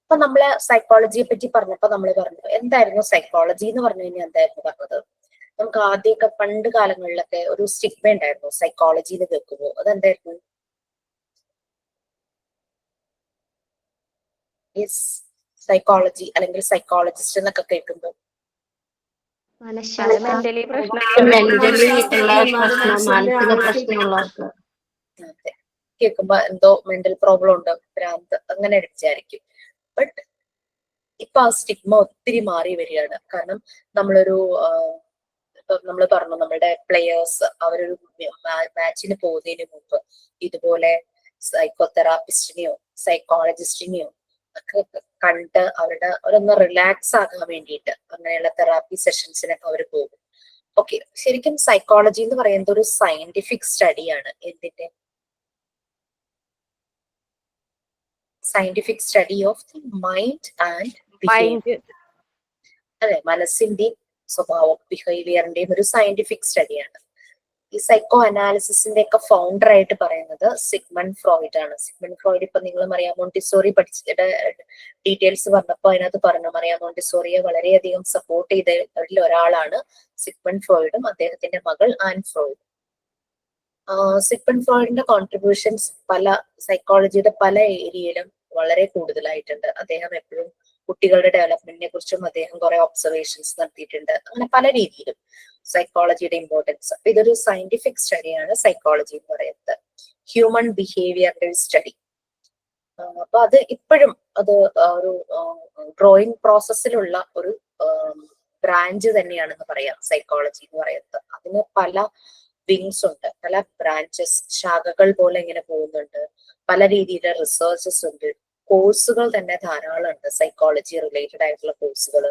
അപ്പൊ നമ്മള് സൈക്കോളജിയെ പറ്റി പറഞ്ഞപ്പോ നമ്മൾ പറഞ്ഞു എന്തായിരുന്നു സൈക്കോളജി എന്ന് പറഞ്ഞു കഴിഞ്ഞാൽ എന്തായിരുന്നു പറഞ്ഞത്? നമുക്ക് ആദ്യമൊക്കെ പണ്ട് കാലങ്ങളിലൊക്കെ ഒരു സ്റ്റിഗ്മ ഉണ്ടായിരുന്നു സൈക്കോളജി എന്ന് കേൾക്കുമ്പോൾ. അതെന്തായിരുന്നു? യെസ്, സൈക്കോളജി അല്ലെങ്കിൽ സൈക്കോളജിസ്റ്റ് എന്നൊക്കെ കേൾക്കുമ്പോൾ മെന്റലി ഉള്ള പ്രശ്നം, മാനസിക പ്രശ്നമുള്ളവർക്ക് അതെ, കേൾക്കുമ്പോ എന്തോ മെന്റൽ പ്രോബ്ലം ഉണ്ട്, ഭ്രാന്ത്, അങ്ങനെ വിചാരിക്കും. ബട്ട് ഇപ്പൊ ആ സ്റ്റിഗ്മ ഒത്തിരി മാറി വരികയാണ്. കാരണം നമ്മളൊരു നമ്മൾ പറഞ്ഞു നമ്മുടെ പ്ലെയേഴ്സ് അവരൊരു മാച്ചിന് പോകുന്നതിന് മുമ്പ് ഇതുപോലെ സൈക്കോതെറാപ്പിസ്റ്റിനെയോ സൈക്കോളജിസ്റ്റിനെയോ ഒക്കെ കണ്ട് അവരൊന്ന് റിലാക്സ് ആകാൻ വേണ്ടിയിട്ട് അങ്ങനെയുള്ള തെറാപ്പി സെഷൻസിനൊക്കെ അവർ പോകും. ഓക്കെ, ശരിക്കും സൈക്കോളജി എന്ന് പറയുന്നത് ഒരു സയന്റിഫിക് സ്റ്റഡിയാണ്. എന്തിന്റെ? Scientific study of the mind and behaviour. അതെ, മനസ്സിന്റെയും സ്വഭാവം ബിഹേവിയറിന്റെയും ഒരു സയന്റിഫിക് സ്റ്റഡിയാണ്. ഈ സൈക്കോ അനാലിസിന്റെ ഒക്കെ ഫൗണ്ടർ ആയിട്ട് പറയുന്നത് സിഗ്മണ്ട് ഫ്രോയിഡ് ആണ്. സിഗ്മണ്ട് ഫ്രോയിഡ് ഇപ്പൊ നിങ്ങൾ മറിയ മോണ്ടിസോറി പഠിച്ചിട്ട് ഡീറ്റെയിൽസ് പറഞ്ഞപ്പോ അതിനകത്ത് പറഞ്ഞു മറിയ മോണ്ടിസോറിയെ വളരെയധികം സപ്പോർട്ട് ചെയ്തവരിൽ ഒരാളാണ് സിഗ്മണ്ട് ഫ്രോയിഡും അദ്ദേഹത്തിന്റെ മകൾ ആൻ ഫ്രോയിഡ്. സിഗ്മണ്ട് ഫ്രോയിഡിന്റെ കോൺട്രിബ്യൂഷൻസ് പല സൈക്കോളജിയുടെ പല ഏരിയയിലും വളരെ കൂടുതലായിട്ടുണ്ട്. അദ്ദേഹം എപ്പോഴും കുട്ടികളുടെ ഡെവലപ്മെന്റിനെ കുറിച്ചും അദ്ദേഹം കുറെ ഒബ്സർവേഷൻസ് നടത്തിയിട്ടുണ്ട്. അങ്ങനെ പല രീതിയിലും സൈക്കോളജിയുടെ ഇമ്പോർട്ടൻസ്. അപ്പൊ ഇതൊരു സയന്റിഫിക് സ്റ്റഡിയാണ് സൈക്കോളജി എന്ന് പറയുന്നത്, ഹ്യൂമൻ ബിഹേവിയറിന്റെ സ്റ്റഡി. അപ്പൊ അത് ഇപ്പോഴും അത് ഒരു ഗ്രോയിങ് പ്രോസസ്സിലുള്ള ഒരു ബ്രാഞ്ച് തന്നെയാണെന്ന് പറയാം സൈക്കോളജി എന്ന് പറയുന്നത്. അതിന് പല വിങ്സ് ഉണ്ട്, പല ബ്രാഞ്ചസ്, ശാഖകൾ പോലെ ഇങ്ങനെ പോകുന്നുണ്ട്. പല രീതിയിലുള്ള റിസർച്ചസ് ഉണ്ട്, കോഴ്സുകൾ തന്നെ ധാരാളം ഉണ്ട്, സൈക്കോളജി റിലേറ്റഡ് ആയിട്ടുള്ള കോഴ്സുകൾ.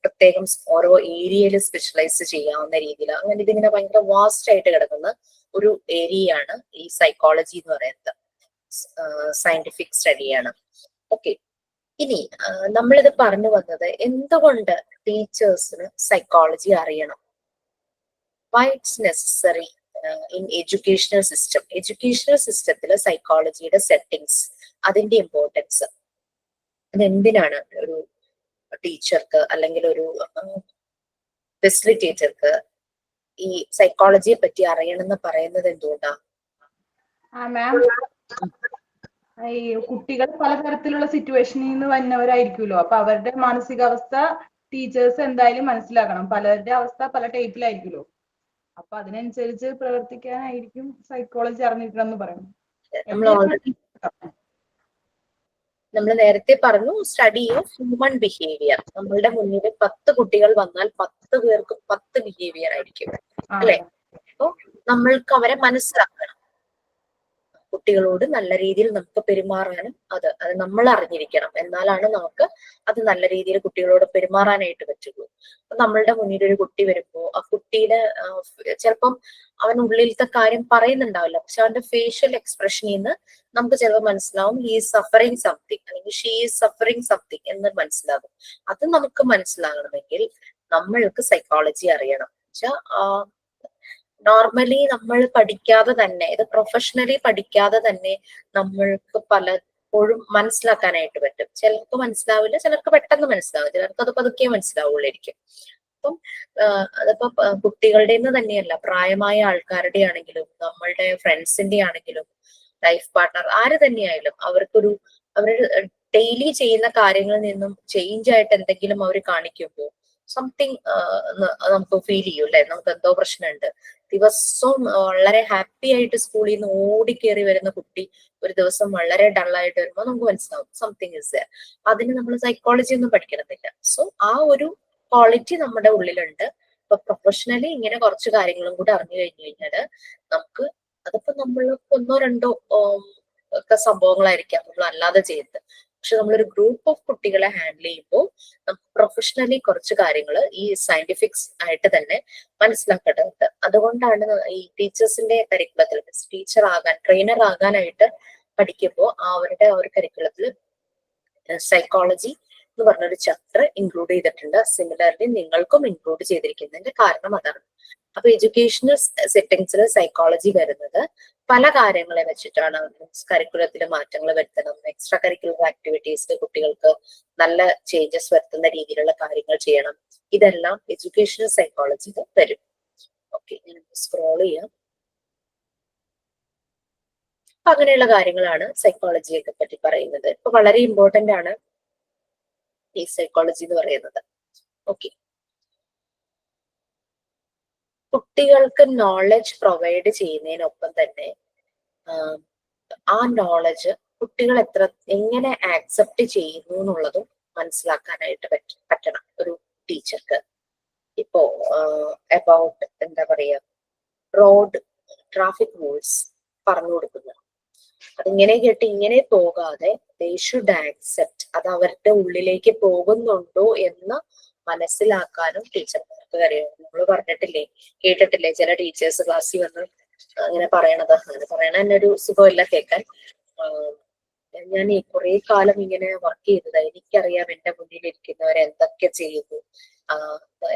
പ്രത്യേകം ഓരോ ഏരിയയിൽ സ്പെഷ്യലൈസ് ചെയ്യാവുന്ന രീതിയിൽ അങ്ങനെ ഇതിങ്ങനെ ഭയങ്കര വാസ്റ്റ് ആയിട്ട് കിടക്കുന്ന ഒരു ഏരിയയാണ് ഈ സൈക്കോളജി എന്ന് പറയുന്നത്. സയന്റിഫിക് സ്റ്റഡിയാണ്. ഓക്കെ, ഇനി നമ്മളിത് പറഞ്ഞു വന്നത് എന്തുകൊണ്ട് ടീച്ചേഴ്സിന് സൈക്കോളജി അറിയണം? why it's necessary in educational system. Educational സിസ്റ്റത്തിൽ സൈക്കോളജിയുടെ സെറ്റിങ്സ്, അതിന്റെ ഇമ്പോർട്ടൻസ്, അതെന്തിനാണ് ഒരു ടീച്ചർക്ക് അല്ലെങ്കിൽ ഒരു ഫെസിലിറ്റേറ്റർക്ക് ഈ സൈക്കോളജിയെ പറ്റി അറിയണമെന്ന് പറയുന്നത് എന്തുകൊണ്ടാണ്? മാം, ഈ കുട്ടികൾ പലതരത്തിലുള്ള സിറ്റുവേഷനിൽ നിന്ന് വന്നവരായിരിക്കുമല്ലോ. അപ്പൊ അവരുടെ മാനസികാവസ്ഥ ടീച്ചേഴ്സ് എന്തായാലും മനസ്സിലാക്കണം. പലരുടെ അവസ്ഥ പല ടൈപ്പിലായിരിക്കുമല്ലോ. അപ്പൊ അതിനനുസരിച്ച് പ്രവർത്തിക്കാനായിരിക്കും സൈക്കോളജി അറിഞ്ഞിരിക്കണം എന്ന് പറയുന്നത്. നമ്മൾ നേരത്തെ പറഞ്ഞു സ്റ്റഡി ഓഫ് ഹ്യൂമൻ ബിഹേവിയർ. നമ്മളുടെ മുന്നിൽ 10 കുട്ടികൾ വന്നാൽ 10 പേർക്ക് 10 ബിഹേവിയർ ആയിരിക്കും, അല്ലെ? അപ്പൊ നമ്മൾക്ക് അവരെ മനസ്സിലാക്കണം. കുട്ടികളോട് നല്ല രീതിയിൽ നമുക്ക് പെരുമാറാനും അത് നമ്മൾ അറിഞ്ഞിരിക്കണം. എന്നാലാണ് നമുക്ക് അത് നല്ല രീതിയിൽ കുട്ടികളോട് പെരുമാറാനായിട്ട് പറ്റുള്ളൂ. അപ്പൊ നമ്മളുടെ മുന്നിൽ ഒരു കുട്ടി വരുമ്പോ ആ കുട്ടിയുടെ ചിലപ്പം അവൻ ഉള്ളിലത്തെ കാര്യം പറയുന്നുണ്ടാവില്ല, പക്ഷെ അവന്റെ ഫേഷ്യൽ എക്സ്പ്രഷനിൽ നിന്ന് നമുക്ക് ചിലപ്പോൾ മനസ്സിലാവും ഹി ഈസ് സഫറിങ് സംതിങ് അല്ലെങ്കിൽ ഷീ ഈസ് സഫറിങ് സംതിങ് എന്ന് മനസ്സിലാകും. അത് നമുക്ക് മനസ്സിലാകണമെങ്കിൽ നമ്മൾക്ക് സൈക്കോളജി അറിയണം. വെച്ചാൽ നോർമലി നമ്മൾ പഠിക്കാതെ തന്നെ, ഇത് പ്രൊഫഷണലി പഠിക്കാതെ തന്നെ നമ്മൾക്ക് പലപ്പോഴും മനസ്സിലാക്കാനായിട്ട് പറ്റും. ചിലർക്ക് മനസ്സിലാവില്ല, ചിലർക്ക് പെട്ടെന്ന് മനസ്സിലാവും, ചിലർക്ക് അത് പതുക്കെ മനസ്സിലാവുള്ളായിരിക്കും. അപ്പം അതിപ്പോ കുട്ടികളുടെ തന്നെയല്ല, പ്രായമായ ആൾക്കാരുടെ ആണെങ്കിലും നമ്മളുടെ ഫ്രണ്ട്സിന്റെ ആണെങ്കിലും ലൈഫ് പാർട്ട്ണർ ആര് തന്നെയായാലും അവർ ഡെയിലി ചെയ്യുന്ന കാര്യങ്ങളിൽ നിന്നും ചേഞ്ച് ആയിട്ട് എന്തെങ്കിലും അവർ കാണിക്കുമ്പോൾ സംതിങ് നമുക്ക് ഫീൽ ചെയ്യും അല്ലെ, നമുക്ക് എന്തോ പ്രശ്നമുണ്ട്. ദിവസവും വളരെ ഹാപ്പി ആയിട്ട് സ്കൂളിൽ നിന്ന് ഓടിക്കേറി വരുന്ന കുട്ടി ഒരു ദിവസം വളരെ ഡള്ളായിട്ട് വരുമ്പോൾ നമുക്ക് മനസ്സിലാവും സംതിങ് ഇസ് ദെയർ. അതിന് നമ്മൾ സൈക്കോളജി ഒന്നും പഠിക്കണമെന്നില്ല. സോ ആ ഒരു ക്വാളിറ്റി നമ്മുടെ ഉള്ളിലുണ്ട്. ഇപ്പൊ പ്രൊഫഷണലി ഇങ്ങനെ കുറച്ച് കാര്യങ്ങളും കൂടി അറിഞ്ഞു കഴിഞ്ഞു കഴിഞ്ഞാല് നമുക്ക് അതിപ്പോ നമ്മൾ ഒന്നോ രണ്ടോ ഒക്കെ സംഭവങ്ങളായിരിക്കാം നമ്മൾ അല്ലാതെ ചെയ്യുന്നത്. പക്ഷെ നമ്മളൊരു ഗ്രൂപ്പ് ഓഫ് കുട്ടികളെ ഹാൻഡിൽ ചെയ്യുമ്പോൾ നമുക്ക് പ്രൊഫഷണലി കുറച്ച് കാര്യങ്ങൾ ഈ സയന്റിഫിക്സ് ആയിട്ട് തന്നെ മനസ്സിലാക്കേണ്ടതുണ്ട്. അതുകൊണ്ടാണ് ഈ ടീച്ചേഴ്സിന്റെ കരിക്കുലത്തിൽ ട്രെയിനർ ആകാനായിട്ട് പഠിക്കുമ്പോൾ അവരുടെ ഒരു കരിക്കുലത്തിൽ സൈക്കോളജി എന്ന് പറഞ്ഞൊരു ചാപ്റ്റർ ഇൻക്ലൂഡ് ചെയ്തിട്ടുണ്ട്. സിമിലർലി നിങ്ങൾക്കും ഇൻക്ലൂഡ് ചെയ്തിരിക്കുന്നതിന്റെ കാരണം അതാണ്. അപ്പൊ എഡ്യൂക്കേഷണൽ സെറ്റിംഗ്സിൽ സൈക്കോളജി വരുന്നത് പല കാര്യങ്ങളെ വെച്ചിട്ടാണ്. കരിക്കുലത്തിൽ മാറ്റങ്ങൾ വരുത്തണം, എക്സ്ട്രാ കരിക്കുലർ ആക്ടിവിറ്റീസിൽ കുട്ടികൾക്ക് നല്ല ചേഞ്ചസ് വരുത്തുന്ന രീതിയിലുള്ള കാര്യങ്ങൾ ചെയ്യണം. ഇതെല്ലാം എഡ്യൂക്കേഷണൽ സൈക്കോളജിയിൽ വരും. ഓക്കെ, ഞാൻ സ്ക്രോൾ ചെയ്യാം. അപ്പൊ അങ്ങനെയുള്ള കാര്യങ്ങളാണ് സൈക്കോളജിയെ പറ്റി പറയുന്നത്. ഇപ്പൊ വളരെ ഇമ്പോർട്ടന്റ് ആണ് ഈ സൈക്കോളജി എന്ന് പറയുന്നത്. ഓക്കെ, കുട്ടികൾക്ക് നോളജ് പ്രൊവൈഡ് ചെയ്യുന്നതിനൊപ്പം തന്നെ ആ നോളജ് കുട്ടികൾ എങ്ങനെ ആക്സെപ്റ്റ് ചെയ്യുന്നു എന്നുള്ളതും മനസ്സിലാക്കാനായിട്ട് പറ്റണം ഒരു ടീച്ചർക്ക്. ഇപ്പോ അബൌട്ട് എന്താ പറയാ റോഡ് ട്രാഫിക് റൂൾസ് പറഞ്ഞു കൊടുക്കുന്നു, അതിങ്ങനെ കേട്ട് ഇങ്ങനെ പോകാതെ ദേ ഷുഡ് ആക്സെപ്റ്റ്, അത് അവരുടെ ഉള്ളിലേക്ക് പോകുന്നുണ്ടോ എന്ന് മനസ്സിലാക്കാനും ടീച്ചർമാർക്ക് അറിയാം. നമ്മൾ പറഞ്ഞിട്ടില്ലേ, കേട്ടിട്ടില്ലേ ചില ടീച്ചേഴ്സ് ക്ലാസ്സിൽ വന്ന് അങ്ങനെ പറയണത്? അങ്ങനെ പറയണ തന്നെ ഒരു സുഖമില്ല കേൾക്കാൻ. ഞാൻ ഈ കുറെ കാലം ഇങ്ങനെ വർക്ക് ചെയ്തത്, എനിക്കറിയാം എന്റെ മുന്നിൽ ഇരിക്കുന്നവരെ എന്തൊക്കെ ചെയ്യുന്നു,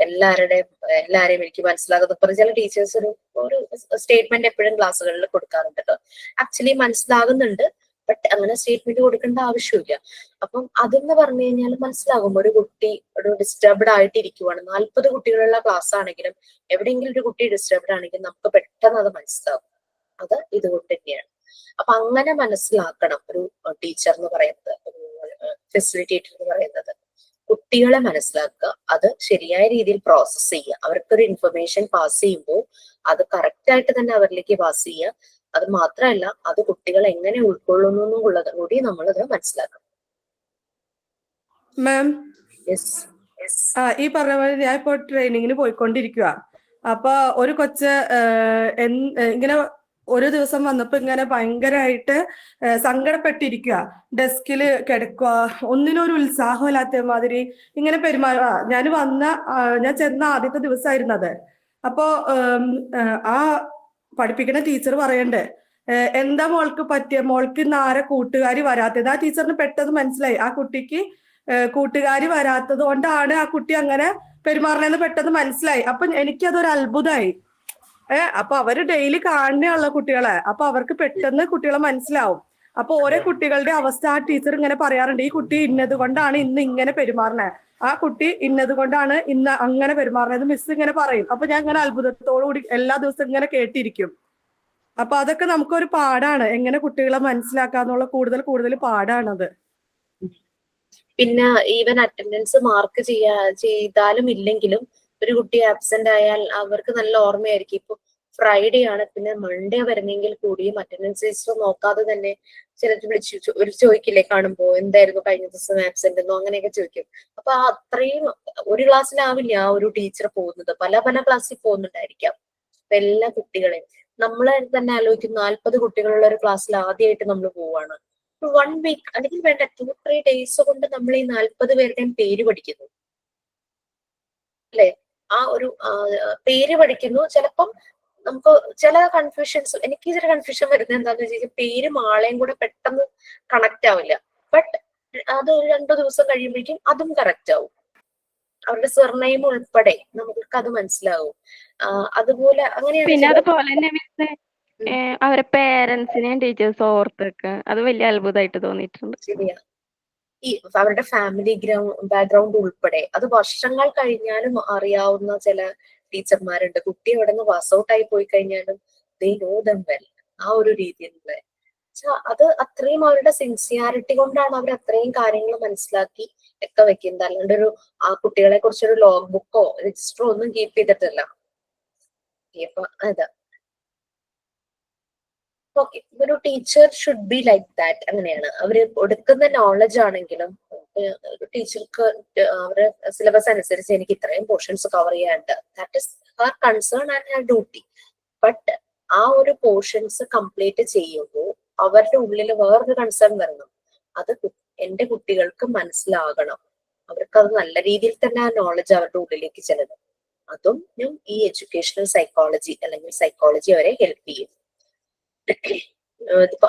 എല്ലാരെയും എനിക്ക് മനസ്സിലാകുന്ന പറഞ്ഞ ചില ടീച്ചേഴ്സ് ഒരു സ്റ്റേറ്റ്മെന്റ് എപ്പോഴും ക്ലാസ്സുകളിൽ കൊടുക്കാറുണ്ട് കേട്ടോ. ആക്ച്വലി മനസ്സിലാകുന്നുണ്ട്, ബട്ട് അങ്ങനെ സ്റ്റേറ്റ്മെന്റ് കൊടുക്കേണ്ട ആവശ്യമില്ല. അപ്പം അതെന്ന് പറഞ്ഞു കഴിഞ്ഞാൽ മനസ്സിലാകും ഒരു കുട്ടി ഒരു ഡിസ്റ്റർബ്ഡ് ആയിട്ട് ഇരിക്കുവാണ്. 40 കുട്ടികളുള്ള ക്ലാസ് ആണെങ്കിലും എവിടെയെങ്കിലും ഒരു കുട്ടി ഡിസ്റ്റർബ്ഡ് ആണെങ്കിൽ നമുക്ക് പെട്ടെന്ന് അത് മനസ്സിലാവും. അത് ഇതുകൊണ്ട് തന്നെയാണ്. അപ്പൊ അങ്ങനെ മനസ്സിലാക്കണം ഒരു ടീച്ചർ എന്ന് പറയുന്നത്, ഒരു ഫെസിലിറ്റേറ്റർ എന്ന് പറയുന്നത്. കുട്ടികളെ മനസ്സിലാക്കുക, അത് ശരിയായ രീതിയിൽ പ്രോസസ് ചെയ്യുക, അവർക്കൊരു ഇൻഫർമേഷൻ പാസ് ചെയ്യുമ്പോൾ അത് കറക്റ്റ് ആയിട്ട് തന്നെ അവരിലേക്ക് പാസ് ചെയ്യുക. അത് മാത്രമല്ല, അത് കുട്ടികൾ എങ്ങനെ ഉൾക്കൊള്ളുന്നു എന്നുള്ളത് കൂടി നമ്മളത് മനസ്സിലാക്കണം. മാം, യെസ്, ഈ പറഞ്ഞ പോലെ ഞാൻ ഇപ്പോൾ ട്രെയിനിങ്ങിന് പോയിക്കൊണ്ടിരിക്കുക. അപ്പൊ ഒരു കൊച്ച് ഇങ്ങനെ ഒരു ദിവസം വന്നപ്പോ ഇങ്ങനെ ഭയങ്കരമായിട്ട് സങ്കടപ്പെട്ടിരിക്കുക, ഡെസ്കിൽ കിടക്കുക, ഒന്നിനും ഒരു ഉത്സാഹമില്ലാത്ത മാതിരി ഇങ്ങനെ പെരുമാറുക. ഞാൻ ചെന്ന ആദ്യത്തെ ദിവസമായിരുന്നു അത്. അപ്പോ ആ പഠിപ്പിക്കുന്ന ടീച്ചർ പറയണ്ടേ, എന്താ മോൾക്ക് പറ്റിയ, മോൾക്ക് ഇന്ന് ആരെ കൂട്ടുകാരി വരാത്തത്? ആ ടീച്ചറിന് പെട്ടെന്ന് മനസ്സിലായി ആ കുട്ടിക്ക് കൂട്ടുകാരി വരാത്തത് കൊണ്ടാണ് ആ കുട്ടി അങ്ങനെ പെരുമാറണെന്ന് പെട്ടെന്ന് മനസ്സിലായി. അപ്പൊ എനിക്കതൊരു അത്ഭുതമായി. അപ്പൊ അവര് ഡെയിലി കാണുകയുള്ള കുട്ടികളെ, അപ്പൊ അവർക്ക് പെട്ടെന്ന് കുട്ടികളെ മനസ്സിലാവും. അപ്പൊ ഓരോ കുട്ടികളുടെ അവസ്ഥ ആ ടീച്ചർ ഇങ്ങനെ പറയാറുണ്ട്, ഈ കുട്ടി ഇന്നത് കൊണ്ടാണ് ഇന്ന് ഇങ്ങനെ പെരുമാറണേ, ആ കുട്ടി ഇന്നത് കൊണ്ടാണ് ഇന്ന് അങ്ങനെ പെരുമാറണത് മിസ് ഇങ്ങനെ പറയും. അപ്പൊ ഞാൻ ഇങ്ങനെ അത്ഭുതത്തോടുകൂടി എല്ലാ ദിവസവും ഇങ്ങനെ കേട്ടിരിക്കും. അപ്പൊ അതൊക്കെ നമുക്കൊരു പാടാണ്, എങ്ങനെ കുട്ടികളെ മനസ്സിലാക്കാന്നുള്ള കൂടുതൽ പാടാണത്. പിന്നെ ഈവൻ അറ്റൻഡൻസ് മാർക്ക് ചെയ്താലും ഇല്ലെങ്കിലും ഒരു കുട്ടി ആബ്സെന്റ് ആയാൽ അവർക്ക് നല്ല ഓർമ്മയായിരിക്കും. ഇപ്പൊ ഫ്രൈഡേ ആണ്, പിന്നെ മൺഡേ വരുന്നെങ്കിൽ കൂടിയും അറ്റൻഡൻസ് രജിസ്റ്റർ നോക്കാതെ തന്നെ ചിലർ വിളിച്ചു ചോദിക്കില്ലേ കാണുമ്പോ, എന്തായിരുന്നു കഴിഞ്ഞ ദിവസം ആബ്സെന്റ് എന്നോ അങ്ങനെയൊക്കെ ചോദിക്കും. അപ്പൊ അത്രയും ഒരു ക്ലാസ്സിലാവില്ല ആ ഒരു ടീച്ചർ പോകുന്നത്, പല ക്ലാസ്സിൽ പോകുന്നുണ്ടായിരിക്കാം. അപ്പൊ എല്ലാ കുട്ടികളെയും നമ്മൾ തന്നെ ആലോചിക്കും 40 കുട്ടികളുള്ള ഒരു ക്ലാസ്സിൽ ആദ്യമായിട്ട് നമ്മൾ പോവാണ്. 1 വീക്ക് അല്ലെങ്കിൽ വേണ്ട 2-3 ഡേയ്സ് കൊണ്ട് നമ്മൾ ഈ 40 പേരുടെയും പേര് പഠിക്കുന്നു അല്ലെ. ആ ഒരു പേര് പഠിക്കുന്നു. ചിലപ്പം നമുക്ക് ചില കൺഫ്യൂഷൻസ്, എനിക്ക് ചില കൺഫ്യൂഷൻ വരുന്നത് എന്താണെന്ന് വെച്ചാൽ പേരും ആളെയും കൂടെ പെട്ടെന്ന് കണക്ട് ആവില്ല. ബട്ട് അത് 2 ദിവസം കഴിയുമ്പോഴേക്കും അതും കറക്റ്റ് ആവും. അവരുടെ സർനെയിം ഉൾപ്പെടെ നമുക്ക് അത് മനസ്സിലാവും. അതുപോലെ പിന്നെ അങ്ങനെയാണ് അതുപോലെ തന്നെ മിസ്സേ അവരെ പേരൻസിനെയും ടീച്ചേഴ്സ് ഓർത്തൊക്കെ അത് വലിയ അത്ഭുതമായിട്ട് തോന്നിയിട്ടുണ്ട്. ശരിയാ. ഈ അവരുടെ ഫാമിലി ബാക്ക്ഗ്രൗണ്ട് ഉൾപ്പെടെ അത് വർഷങ്ങൾ കഴിഞ്ഞാലും അറിയാവുന്ന ചില ടീച്ചർമാരുണ്ട്. കുട്ടി അവിടെ നിന്ന് പാസ് ഔട്ട് ആയി പോയി കഴിഞ്ഞാലും ദേ നോ ദം വെൽ. ആ ഒരു രീതിയിലുള്ള അത് അത്രയും അവരുടെ സിൻസിയാരിറ്റി കൊണ്ടാണ് അവർ അത്രയും കാര്യങ്ങൾ മനസ്സിലാക്കി ഒക്കെ വെക്കുന്നത്. അല്ലാണ്ട് ആ കുട്ടികളെ കുറിച്ചൊരു ലോഗ് ബുക്കോ രജിസ്റ്ററോ ഒന്നും കീപ്പ് ചെയ്തിട്ടില്ല. അപ്പൊ അതാ ഓക്കെ. ഒരു teacher should be like that. അങ്ങനെയാണ് അവര് കൊടുക്കുന്ന നോളജ് ആണെങ്കിലും ടീച്ചർക്ക് അവരുടെ സിലബസ് അനുസരിച്ച് എനിക്ക് ഇത്രയും പോർഷൻസ് കവർ ചെയ്യാനുണ്ട്. That is Har concern and her duty. But ആ ഒരു പോർഷൻസ് കംപ്ലീറ്റ് ചെയ്യുമ്പോൾ അവരുടെ ഉള്ളിൽ വേറൊരു കൺസേൺ വരണം. അത് എന്റെ കുട്ടികൾക്ക് മനസ്സിലാകണം. അവർക്ക് അത് നല്ല രീതിയിൽ തന്നെ ആ നോളജ് അവരുടെ ഉള്ളിലേക്ക് ചെല്ലണം. അതും ഈ എഡ്യൂക്കേഷണൽ സൈക്കോളജി അല്ലെങ്കിൽ സൈക്കോളജി അവരെ ഹെൽപ്പ് ചെയ്യും.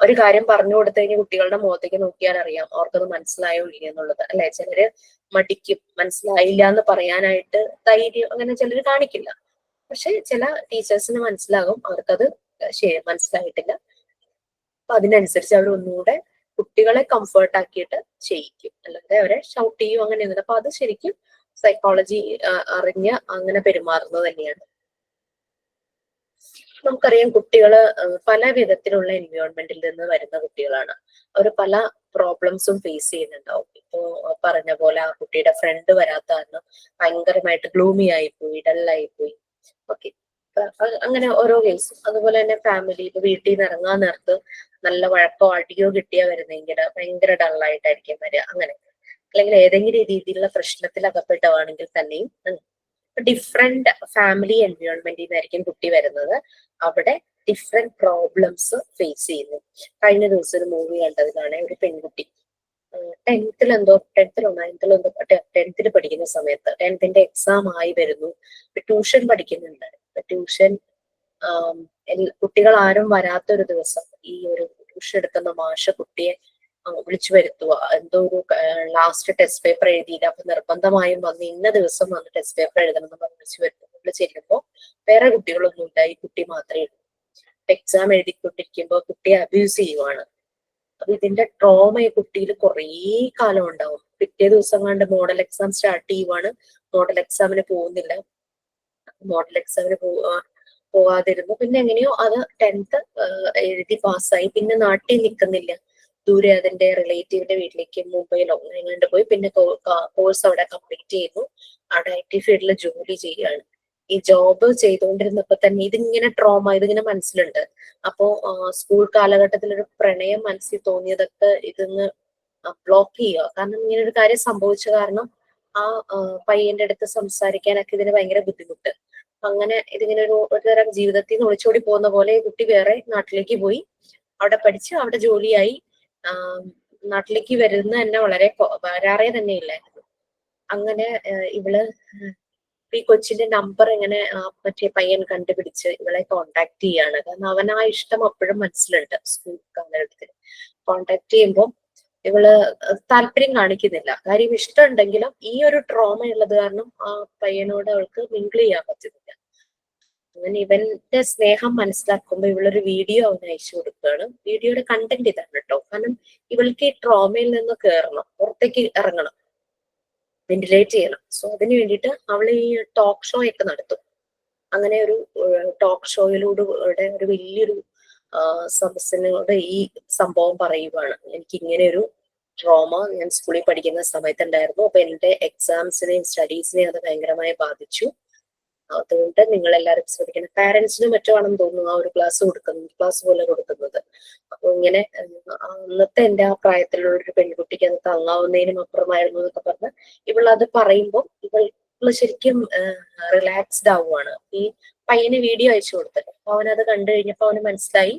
ഒരു കാര്യം പറഞ്ഞു കൊടുത്തു കഴിഞ്ഞാൽ കുട്ടികളുടെ മുഖത്തേക്ക് നോക്കിയാൽ അറിയാം അവർക്കത് മനസ്സിലായോ ഇല്ല എന്നുള്ളത് അല്ലെ. ചിലര് മടിക്കും, മനസ്സിലായില്ല എന്ന് പറയാനായിട്ട് ധൈര്യം അങ്ങനെ ചിലര് കാണിക്കില്ല. പക്ഷെ ചില ടീച്ചേഴ്സിന് മനസ്സിലാകും അവർക്കത് മനസ്സിലായിട്ടില്ല. അപ്പൊ അതിനനുസരിച്ച് അവർ ഒന്നുകൂടെ കുട്ടികളെ കംഫർട്ട് ആക്കിയിട്ട് ചെയ്യിക്കും, അല്ലാതെ അവരെ ഷൗട്ട് ചെയ്യും അങ്ങനെയൊന്നുമില്ല. അപ്പൊ അത് ശരിക്കും സൈക്കോളജി അറിഞ്ഞ് അങ്ങനെ പെരുമാറുന്നത് തന്നെയാണ്. നമുക്കറിയാം കുട്ടികള് പല വിധത്തിലുള്ള എൻവയോൺമെന്റിൽ നിന്ന് വരുന്ന കുട്ടികളാണ്. അവർ പല പ്രോബ്ലംസും ഫേസ് ചെയ്യുന്നുണ്ടാവും. ഇപ്പോ പറഞ്ഞ പോലെ ആ കുട്ടിയുടെ ഫ്രണ്ട് വരാത്ത കാരണം ഭയങ്കരമായിട്ട് ഗ്ലൂമി ആയിപ്പോയി, ഡല്ലായിപ്പോയി. ഓക്കെ, അങ്ങനെ ഓരോ കേസും. അതുപോലെ തന്നെ ഫാമിലി ഇപ്പൊ വീട്ടിൽ നിന്ന് ഇറങ്ങാൻ നേരത്ത് നല്ല വഴക്കോ അടിയോ കിട്ടിയാ വരുന്നെങ്കിൽ ഭയങ്കര ഡള്ളായിട്ടായിരിക്കും വരിക. അങ്ങനെ അല്ലെങ്കിൽ ഏതെങ്കിലും രീതിയിലുള്ള പ്രശ്നത്തിൽ അകപ്പെട്ടവാണെങ്കിൽ തന്നെയും ഡിഫറെന്റ് ഫാമിലി എൻവയോൺമെന്റിൽ നിന്നായിരിക്കും കുട്ടി വരുന്നത്. അവിടെ ഡിഫറെന്റ് പ്രോബ്ലംസ് ഫേസ് ചെയ്യുന്നു. കഴിഞ്ഞ ദിവസം ഒരു മൂവി കണ്ടതിലാണ് ഒരു പെൺകുട്ടി 10th പഠിക്കുന്ന സമയത്ത് 10th എക്സാം ആയി വരുന്നു. ട്യൂഷൻ പഠിക്കുന്നുണ്ട്. ട്യൂഷൻ കുട്ടികൾ ആരും വരാത്തൊരു ദിവസം ഈ ഒരു ട്യൂഷൻ എടുക്കുന്ന മാഷ് കുട്ടിയെ വിളിച്ചു വരുത്തുക. എന്തോ ഒരു ലാസ്റ്റ് ടെസ്റ്റ് പേപ്പർ എഴുതിയില്ല, അപ്പൊ നിർബന്ധമായും വന്ന് ഇന്ന ദിവസം വന്ന് ടെസ്റ്റ് പേപ്പർ എഴുതണം എന്ന് വിളിച്ചു വരുത്തുമ്പോൾ ചെല്ലുമ്പോ വേറെ കുട്ടികളൊന്നും ഇല്ല, ഈ കുട്ടി മാത്രമേ ഉള്ളൂ. എക്സാം എഴുതിക്കൊണ്ടിരിക്കുമ്പോ കുട്ടിയെ അബ്യൂസ് ചെയ്യുവാണ്. അപ്പൊ ഇതിന്റെ ട്രോമ ഈ കുട്ടിയിൽ കുറേ കാലം ഉണ്ടാവും. പിറ്റേ ദിവസം കണ്ട് മോഡൽ എക്സാം സ്റ്റാർട്ട് ചെയ്യുവാണ്. മോഡൽ എക്സാമിന് പോകുന്നില്ല. മോഡൽ എക്സാമിന് പോവാതിരുന്നു. പിന്നെ എങ്ങനെയോ അത് 10th എഴുതി പാസ്സായി. പിന്നെ നാട്ടിൽ നിൽക്കുന്നില്ല, ദൂരെ അതിന്റെ റിലേറ്റീവിന്റെ വീട്ടിലേക്ക് മുംബൈയിലോ എങ്ങാണ്ട് പോയി. പിന്നെ കോഴ്സ് അവിടെ കംപ്ലീറ്റ് ചെയ്യുന്നു. അവിടെ IT ഫീൽഡിൽ ജോലി ചെയ്യുകയാണ്. ഈ ജോബ് ചെയ്തുകൊണ്ടിരുന്നപ്പോ തന്നെ ഇതിങ്ങനെ ട്രോമ ഇതിങ്ങനെ മനസ്സിലുണ്ട്. അപ്പോ സ്കൂൾ കാലഘട്ടത്തിൽ ഒരു പ്രണയം മനസ്സിൽ തോന്നിയതൊക്കെ ഇതിന്ന് ബ്ലോക്ക് ചെയ്യുക. കാരണം ഇങ്ങനെ ഒരു കാര്യം സംഭവിച്ച കാരണം ആ പയ്യന്റെ അടുത്ത് സംസാരിക്കാനൊക്കെ ഇതിന് ഭയങ്കര ബുദ്ധിമുട്ട്. അങ്ങനെ ഇതിങ്ങനെ ഒരു തരം ജീവിതത്തിൽ നിന്ന് ഒളിച്ചോടി പോകുന്ന പോലെ കുട്ടി വേറെ നാട്ടിലേക്ക് പോയി. അവിടെ പഠിച്ച് അവിടെ ജോലിയായി. നാട്ടിലേക്ക് വരുന്ന തന്നെ വരാറേ തന്നെ ഇല്ലായിരുന്നു. അങ്ങനെ ഇവള് ഈ കൊച്ചിന്റെ നമ്പർ എങ്ങനെ മറ്റേ പയ്യൻ കണ്ടുപിടിച്ച് ഇവളെ കോണ്ടാക്ട് ചെയ്യാണ്. കാരണം അവൻ ആ ഇഷ്ടം അപ്പോഴും മനസ്സിലുണ്ട്. സ്കൂൾ കാലഘട്ടത്തിൽ കോണ്ടാക്ട് ചെയ്യുമ്പോൾ ഇവള് താല്പര്യം കാണിക്കുന്നില്ല. കാര്യം ഇഷ്ടമുണ്ടെങ്കിലും ഈ ഒരു ട്രോമ ഉള്ളത് കാരണം ആ പയ്യനോട് അവൾക്ക് മിങ്കിൾ ചെയ്യാൻ പറ്റുന്നില്ല. അങ്ങനെ ഇവന്റെ സ്നേഹം മനസ്സിലാക്കുമ്പോൾ ഇവളൊരു വീഡിയോ അവന് അയച്ചു കൊടുക്കുകയാണ്. വീഡിയോയുടെ കണ്ടന്റ് ഇതാണ് കേട്ടോ. കാരണം ഇവൾക്ക് ഈ ട്രോമയിൽ നിന്ന് കയറണം, പുറത്തേക്ക് ഇറങ്ങണം, വെന്റിലേറ്റ് ചെയ്യണം. സോ അതിന് വേണ്ടിയിട്ട് അവൾ ഈ ടോക്ക് ഷോ ഒക്കെ നടത്തും. അങ്ങനെ ഒരു ടോക്ക് ഷോയിലൂടെ ഒരു വലിയൊരു സദസ്സിനോട് ഈ സംഭവം പറയുവാണ്. എനിക്ക് ഇങ്ങനെ ഒരു ട്രോമ ഞാൻ സ്കൂളിൽ പഠിക്കുന്ന സമയത്ത് ഉണ്ടായിരുന്നു. അപ്പൊ എന്റെ എക്സാംസിനെയും സ്റ്റഡീസിനെയും അത് ഭയങ്കരമായി ബാധിച്ചു. അതുകൊണ്ട് നിങ്ങൾ എല്ലാവരും ശ്രദ്ധിക്കണം. പാരന്റ്സിനും മറ്റുമാണെന്ന് തോന്നുന്നു ആ ഒരു ക്ലാസ് പോലെ കൊടുക്കുന്നത്. അപ്പൊ ഇങ്ങനെ അന്നത്തെ എന്റെ ആ പ്രായത്തിലുള്ള ഒരു പെൺകുട്ടിക്ക് അത് താങ്ങാവുന്നതിനും അപ്പുറമായിരുന്നു എന്നൊക്കെ പറഞ്ഞ് ഇവളത് പറയുമ്പോൾ ഇവൾ ശരിക്കും റിലാക്സ്ഡ് ആവുകയാണ്. ഈ പയ്യന് വീഡിയോ അയച്ചു കൊടുത്തിട്ട് അവനത് കണ്ടു കഴിഞ്ഞപ്പോ അവന് മനസ്സിലായി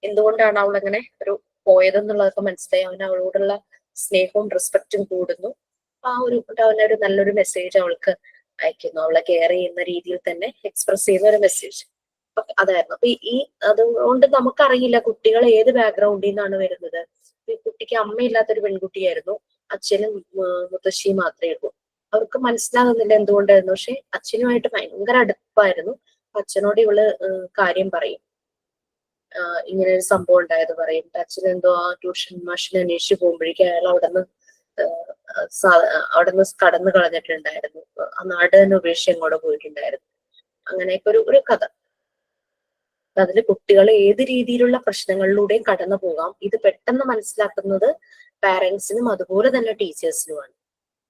എന്തുകൊണ്ടാണ് അവൾ അങ്ങനെ ഒരു പോയതെന്നുള്ളതൊക്കെ മനസ്സിലായി. അവൻ അവളോടുള്ള സ്നേഹവും റെസ്പെക്റ്റും കൂടുന്നു. ആ ഒരു അവനൊരു നല്ലൊരു മെസ്സേജ് അവൾക്ക് അയക്കുന്നു. അവളെ കെയർ ചെയ്യുന്ന രീതിയിൽ തന്നെ എക്സ്പ്രസ് ചെയ്യുന്ന ഒരു മെസ്സേജ് അതായിരുന്നു. അപ്പൊ ഈ അതുകൊണ്ട് നമുക്കറിയില്ല കുട്ടികൾ ഏത് ബാക്ക്ഗ്രൗണ്ടിൽ നിന്നാണ് വരുന്നത്. ഈ കുട്ടിക്ക് അമ്മയില്ലാത്തൊരു പെൺകുട്ടിയായിരുന്നു, അച്ഛനും മുത്തശ്ശിയും മാത്രമേ ഉള്ളൂ. അവർക്ക് മനസ്സിലാകുന്നില്ല എന്തുകൊണ്ടായിരുന്നു. പക്ഷെ അച്ഛനുമായിട്ട് ഭയങ്കര അടുപ്പായിരുന്നു. അച്ഛനോട് ഇവള് കാര്യം പറയും, ഇങ്ങനെ ഒരു സംഭവം ഉണ്ടായത് പറയും. അച്ഛൻ എന്തോ ആ ട്യൂഷൻ മാഷിനെ അന്വേഷിച്ച് പോകുമ്പോഴേക്കും അയാൾ അവിടുന്ന് കടന്നു കളഞ്ഞിട്ടുണ്ടായിരുന്നു. ആ നാട് തന്നെ ഉപേക്ഷിച്ച് എങ്ങോട്ട് പോയിട്ടുണ്ടായിരുന്നു. അങ്ങനെയൊക്കെ ഒരു കഥ. അതില് കുട്ടികൾ ഏത് രീതിയിലുള്ള പ്രശ്നങ്ങളിലൂടെയും കടന്നു പോകാം. ഇത് പെട്ടെന്ന് മനസ്സിലാക്കുന്നത് പാരന്റ്സിനും അതുപോലെ തന്നെ ടീച്ചേഴ്സിനുമാണ്.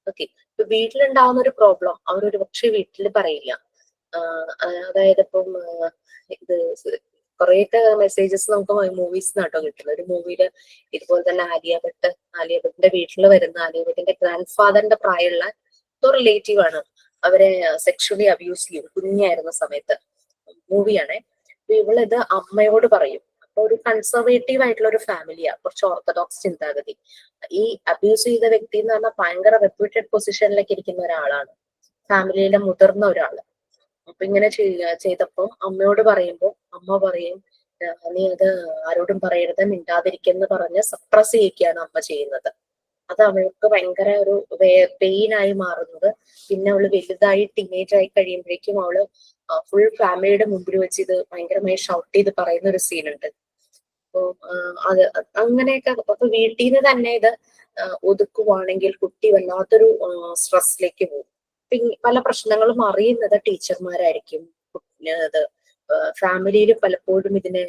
ഓക്കെ, ഇപ്പൊ വീട്ടിലുണ്ടാവുന്ന ഒരു പ്രോബ്ലം അവരൊരു പക്ഷെ വീട്ടിൽ പറയില്ല. അതായത് ഇപ്പം ഇത് കുറെയൊക്കെ മെസ്സേജസ് നമുക്ക് മൂവീസ് നാട്ടോ കിട്ടുന്നത്. ഒരു മൂവിയില് ഇതുപോലെ തന്നെ ആലിയ ഭട്ടിന്റെ വീട്ടിൽ വരുന്ന ആലിയ ഭട്ടിന്റെ ഗ്രാൻഡ് ഫാദറിന്റെ പ്രായമുള്ള ഒരു റിലേറ്റീവ് ആണ്. അവരെ സെക്ഷുവലി അബ്യൂസ് ചെയ്യും കുഞ്ഞായിരുന്ന സമയത്ത്. മൂവിയാണേ. അപ്പൊ ഇവളിത് അമ്മയോട് പറയും. അപ്പൊ ഒരു കൺസർവേറ്റീവ് ആയിട്ടുള്ള ഒരു ഫാമിലിയാ, കുറച്ച് ഓർത്തഡോക്സ് ചിന്താഗതി. ഈ അബ്യൂസ് ചെയ്ത വ്യക്തി എന്ന് പറഞ്ഞാൽ ഭയങ്കര റെപ്യൂട്ടഡ് പൊസിഷനിലേക്ക് ഇരിക്കുന്ന ഒരാളാണ്, ഫാമിലിയിലെ മുതിർന്ന ഒരാള്. അപ്പൊ ഇങ്ങനെ ചെയ്തപ്പോ അമ്മയോട് പറയുമ്പോ അമ്മ പറയും, നീ അത് ആരോടും പറയരുത്, മിണ്ടാതിരിക്കെന്ന് പറഞ്ഞ് സപ്രസ് ചെയ്യിക്കുകയാണ് അമ്മ ചെയ്യുന്നത്. അത് അവൾക്ക് ഭയങ്കര ഒരു പെയിൻ ആയി മാറുന്നത്. പിന്നെ അവള് വലുതായി ടീനേജ് ആയി കഴിയുമ്പോഴേക്കും അവള് ഫുൾ ഫാമിലിയുടെ മുമ്പിൽ വെച്ച് ഇത് ഭയങ്കരമായി ഷൗട്ട് ചെയ്ത് പറയുന്ന ഒരു സീനുണ്ട്. അപ്പൊ അത് അങ്ങനെയൊക്കെ. അപ്പൊ വീട്ടിൽ നിന്ന് തന്നെ ഇത് ഒതുക്കുവാണെങ്കിൽ കുട്ടി വല്ലാത്തൊരു സ്ട്രെസ്സിലേക്ക് പോകും. പല പ്രശ്നങ്ങളും അറിയുന്നത് ടീച്ചർമാരായിരിക്കും. അത് ഫാമിലിയിൽ പലപ്പോഴും ഇതിനെ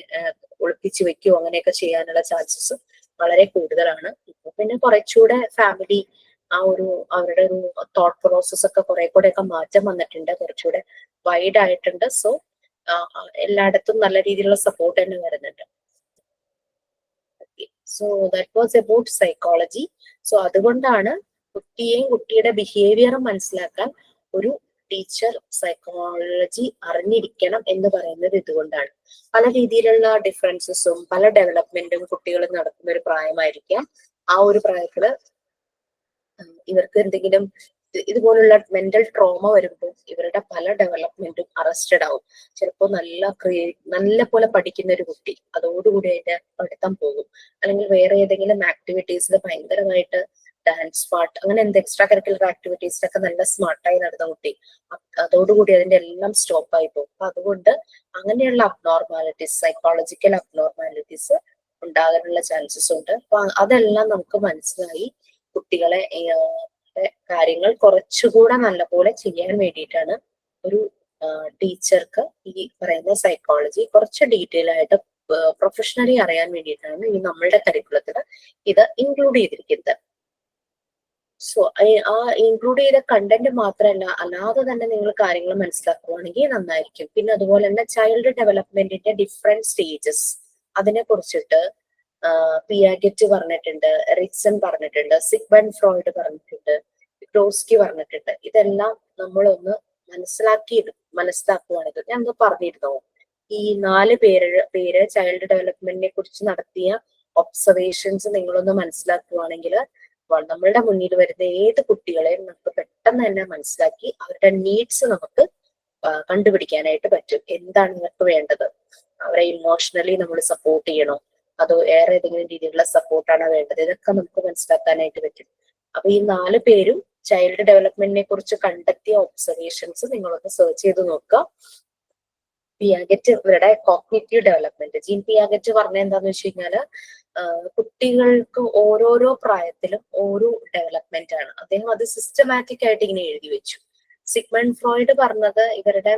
ഒളിപ്പിച്ചു വെക്കുകയോ അങ്ങനെയൊക്കെ ചെയ്യാനുള്ള ചാൻസസ് വളരെ കൂടുതലാണ്. ഇപ്പൊ പിന്നെ കുറച്ചുകൂടെ ഫാമിലി ആ ഒരു അവരുടെ ഒരു തോട്ട് പ്രോസസ് ഒക്കെ കുറെ കൂടെ ഒക്കെ മാറ്റം വന്നിട്ടുണ്ട്, കുറച്ചുകൂടെ വൈഡ് ആയിട്ടുണ്ട്. സോ എല്ലായിടത്തും നല്ല രീതിയിലുള്ള സപ്പോർട്ട് തന്നെ വരുന്നുണ്ട്. So that was about psychology. So അതുകൊണ്ടാണ് കുട്ടിയെയും കുട്ടിയുടെ ബിഹേവിയറും മനസ്സിലാക്കാൻ ഒരു ടീച്ചർ സൈക്കോളജി അറിഞ്ഞിരിക്കണം എന്ന് പറയുന്നത് ഇതുകൊണ്ടാണ്. പല രീതിയിലുള്ള ഡിഫറൻസസും പല ഡെവലപ്മെന്റും കുട്ടികൾ നടക്കുന്ന ഒരു പ്രായമായിരിക്കാം. ആ ഒരു പ്രായത്തില് ഇവർക്ക് എന്തെങ്കിലും ഇതുപോലുള്ള മെന്റൽ ട്രോമ വരുമ്പോൾ ഇവരുടെ പല ഡെവലപ്മെന്റും അറസ്റ്റഡ് ആവും. ചിലപ്പോൾ നല്ല പോലെ പഠിക്കുന്ന ഒരു കുട്ടി അതോടുകൂടി അതിന്റെ പഠിത്തം പോകും. അല്ലെങ്കിൽ വേറെ ഏതെങ്കിലും ആക്ടിവിറ്റീസിൽ ഭയങ്കരമായിട്ട് ഡാൻസ് പാട്ട് അങ്ങനെ എന്ത് എക്സ്ട്രാ കരിക്കുലർ ആക്ടിവിറ്റീസിലൊക്കെ നല്ല സ്മാർട്ടായി നടന്ന കുട്ടി അതോടുകൂടി അതിന്റെ എല്ലാം സ്റ്റോപ്പ് ആയി പോകും. അപ്പൊ അതുകൊണ്ട് അങ്ങനെയുള്ള അബ്നോർമാലിറ്റീസ്, സൈക്കോളജിക്കൽ അബ്നോർമാലിറ്റീസ് ഉണ്ടാകാനുള്ള ചാൻസസ് ഉണ്ട്. അപ്പൊ അതെല്ലാം നമുക്ക് മനസ്സിലായി കുട്ടികളെ കാര്യങ്ങൾ കുറച്ചുകൂടെ നല്ലപോലെ ചെയ്യാൻ വേണ്ടിയിട്ടാണ് ഒരു ടീച്ചർക്ക് ഈ പറയുന്ന സൈക്കോളജി കുറച്ച് ഡീറ്റെയിൽ ആയിട്ട് പ്രൊഫഷണലി അറിയാൻ വേണ്ടിയിട്ടാണ് ഈ നമ്മളുടെ കരിക്കുലത്തിൽ ഇത് ഇൻക്ലൂഡ് ചെയ്തിരിക്കുന്നത്. സോ ആ ഇൻക്ലൂഡ് ചെയ്ത കണ്ടന്റ് മാത്രമല്ല, അല്ലാതെ തന്നെ നിങ്ങൾ കാര്യങ്ങൾ മനസ്സിലാക്കുവാണെങ്കിൽ നന്നായിരിക്കും. പിന്നെ അതുപോലെ തന്നെ ചൈൽഡ് ഡെവലപ്മെന്റിന്റെ ഡിഫറെന്റ് സ്റ്റേജസ് അതിനെ കുറിച്ചിട്ട് പിയാഗെറ്റ് പറഞ്ഞിട്ടുണ്ട്, എറിക്സൺ പറഞ്ഞിട്ടുണ്ട്, സിഗ്മണ്ട് ഫ്രോയിഡ് പറഞ്ഞിട്ടുണ്ട്, വിഗോട്സ്കി പറഞ്ഞിട്ടുണ്ട്. ഇതെല്ലാം നമ്മളൊന്ന് മനസ്സിലാക്കുവാണെങ്കിൽ ഞാൻ പറഞ്ഞിരുന്നു. ഈ 4 പേര് ചൈൽഡ് ഡെവലപ്മെന്റിനെ കുറിച്ച് നടത്തിയ ഒബ്സർവേഷൻസ് നിങ്ങളൊന്ന് മനസ്സിലാക്കുവാണെങ്കിൽ നമ്മളുടെ മുന്നിൽ വരുന്ന ഏത് കുട്ടികളെയും നമുക്ക് പെട്ടെന്ന് തന്നെ മനസ്സിലാക്കി അവരുടെ നീഡ്സ് നമുക്ക് കണ്ടുപിടിക്കാനായിട്ട് പറ്റും. എന്താണ് നിങ്ങൾക്ക് വേണ്ടത്? അവരെ ഇമോഷണലി നമ്മൾ സപ്പോർട്ട് ചെയ്യണോ, അതോ വേറെ ഏതെങ്കിലും രീതിയിലുള്ള സപ്പോർട്ടാണോ വേണ്ടത്? ഇതൊക്കെ നമുക്ക് മനസ്സിലാക്കാനായിട്ട് പറ്റും. അപ്പൊ ഈ 4 പേരും ചൈൽഡ് ഡെവലപ്മെന്റിനെ കുറിച്ച് കണ്ടെത്തിയ ഒബ്സർവേഷൻസ് നിങ്ങളൊന്ന് സെർച്ച് ചെയ്ത് നോക്കുക. പിയാഗെറ്റ് ഇവരുടെ കോഗ്നിറ്റീവ് ഡെവലപ്മെന്റ്, ജീൻ പിയാഗെറ്റ് പറഞ്ഞ എന്താന്ന് വെച്ച് കഴിഞ്ഞാല് കുട്ടികൾക്ക് ഓരോരോ പ്രായത്തിലും ഓരോ ഡെവലപ്മെന്റ് ആണ്. അദ്ദേഹം അത് സിസ്റ്റമാറ്റിക് ആയിട്ട് ഇങ്ങനെ എഴുതി വെച്ചു. സിഗ്മണ്ട് ഫ്രോയിഡ് പറഞ്ഞത് ഇവരുടെ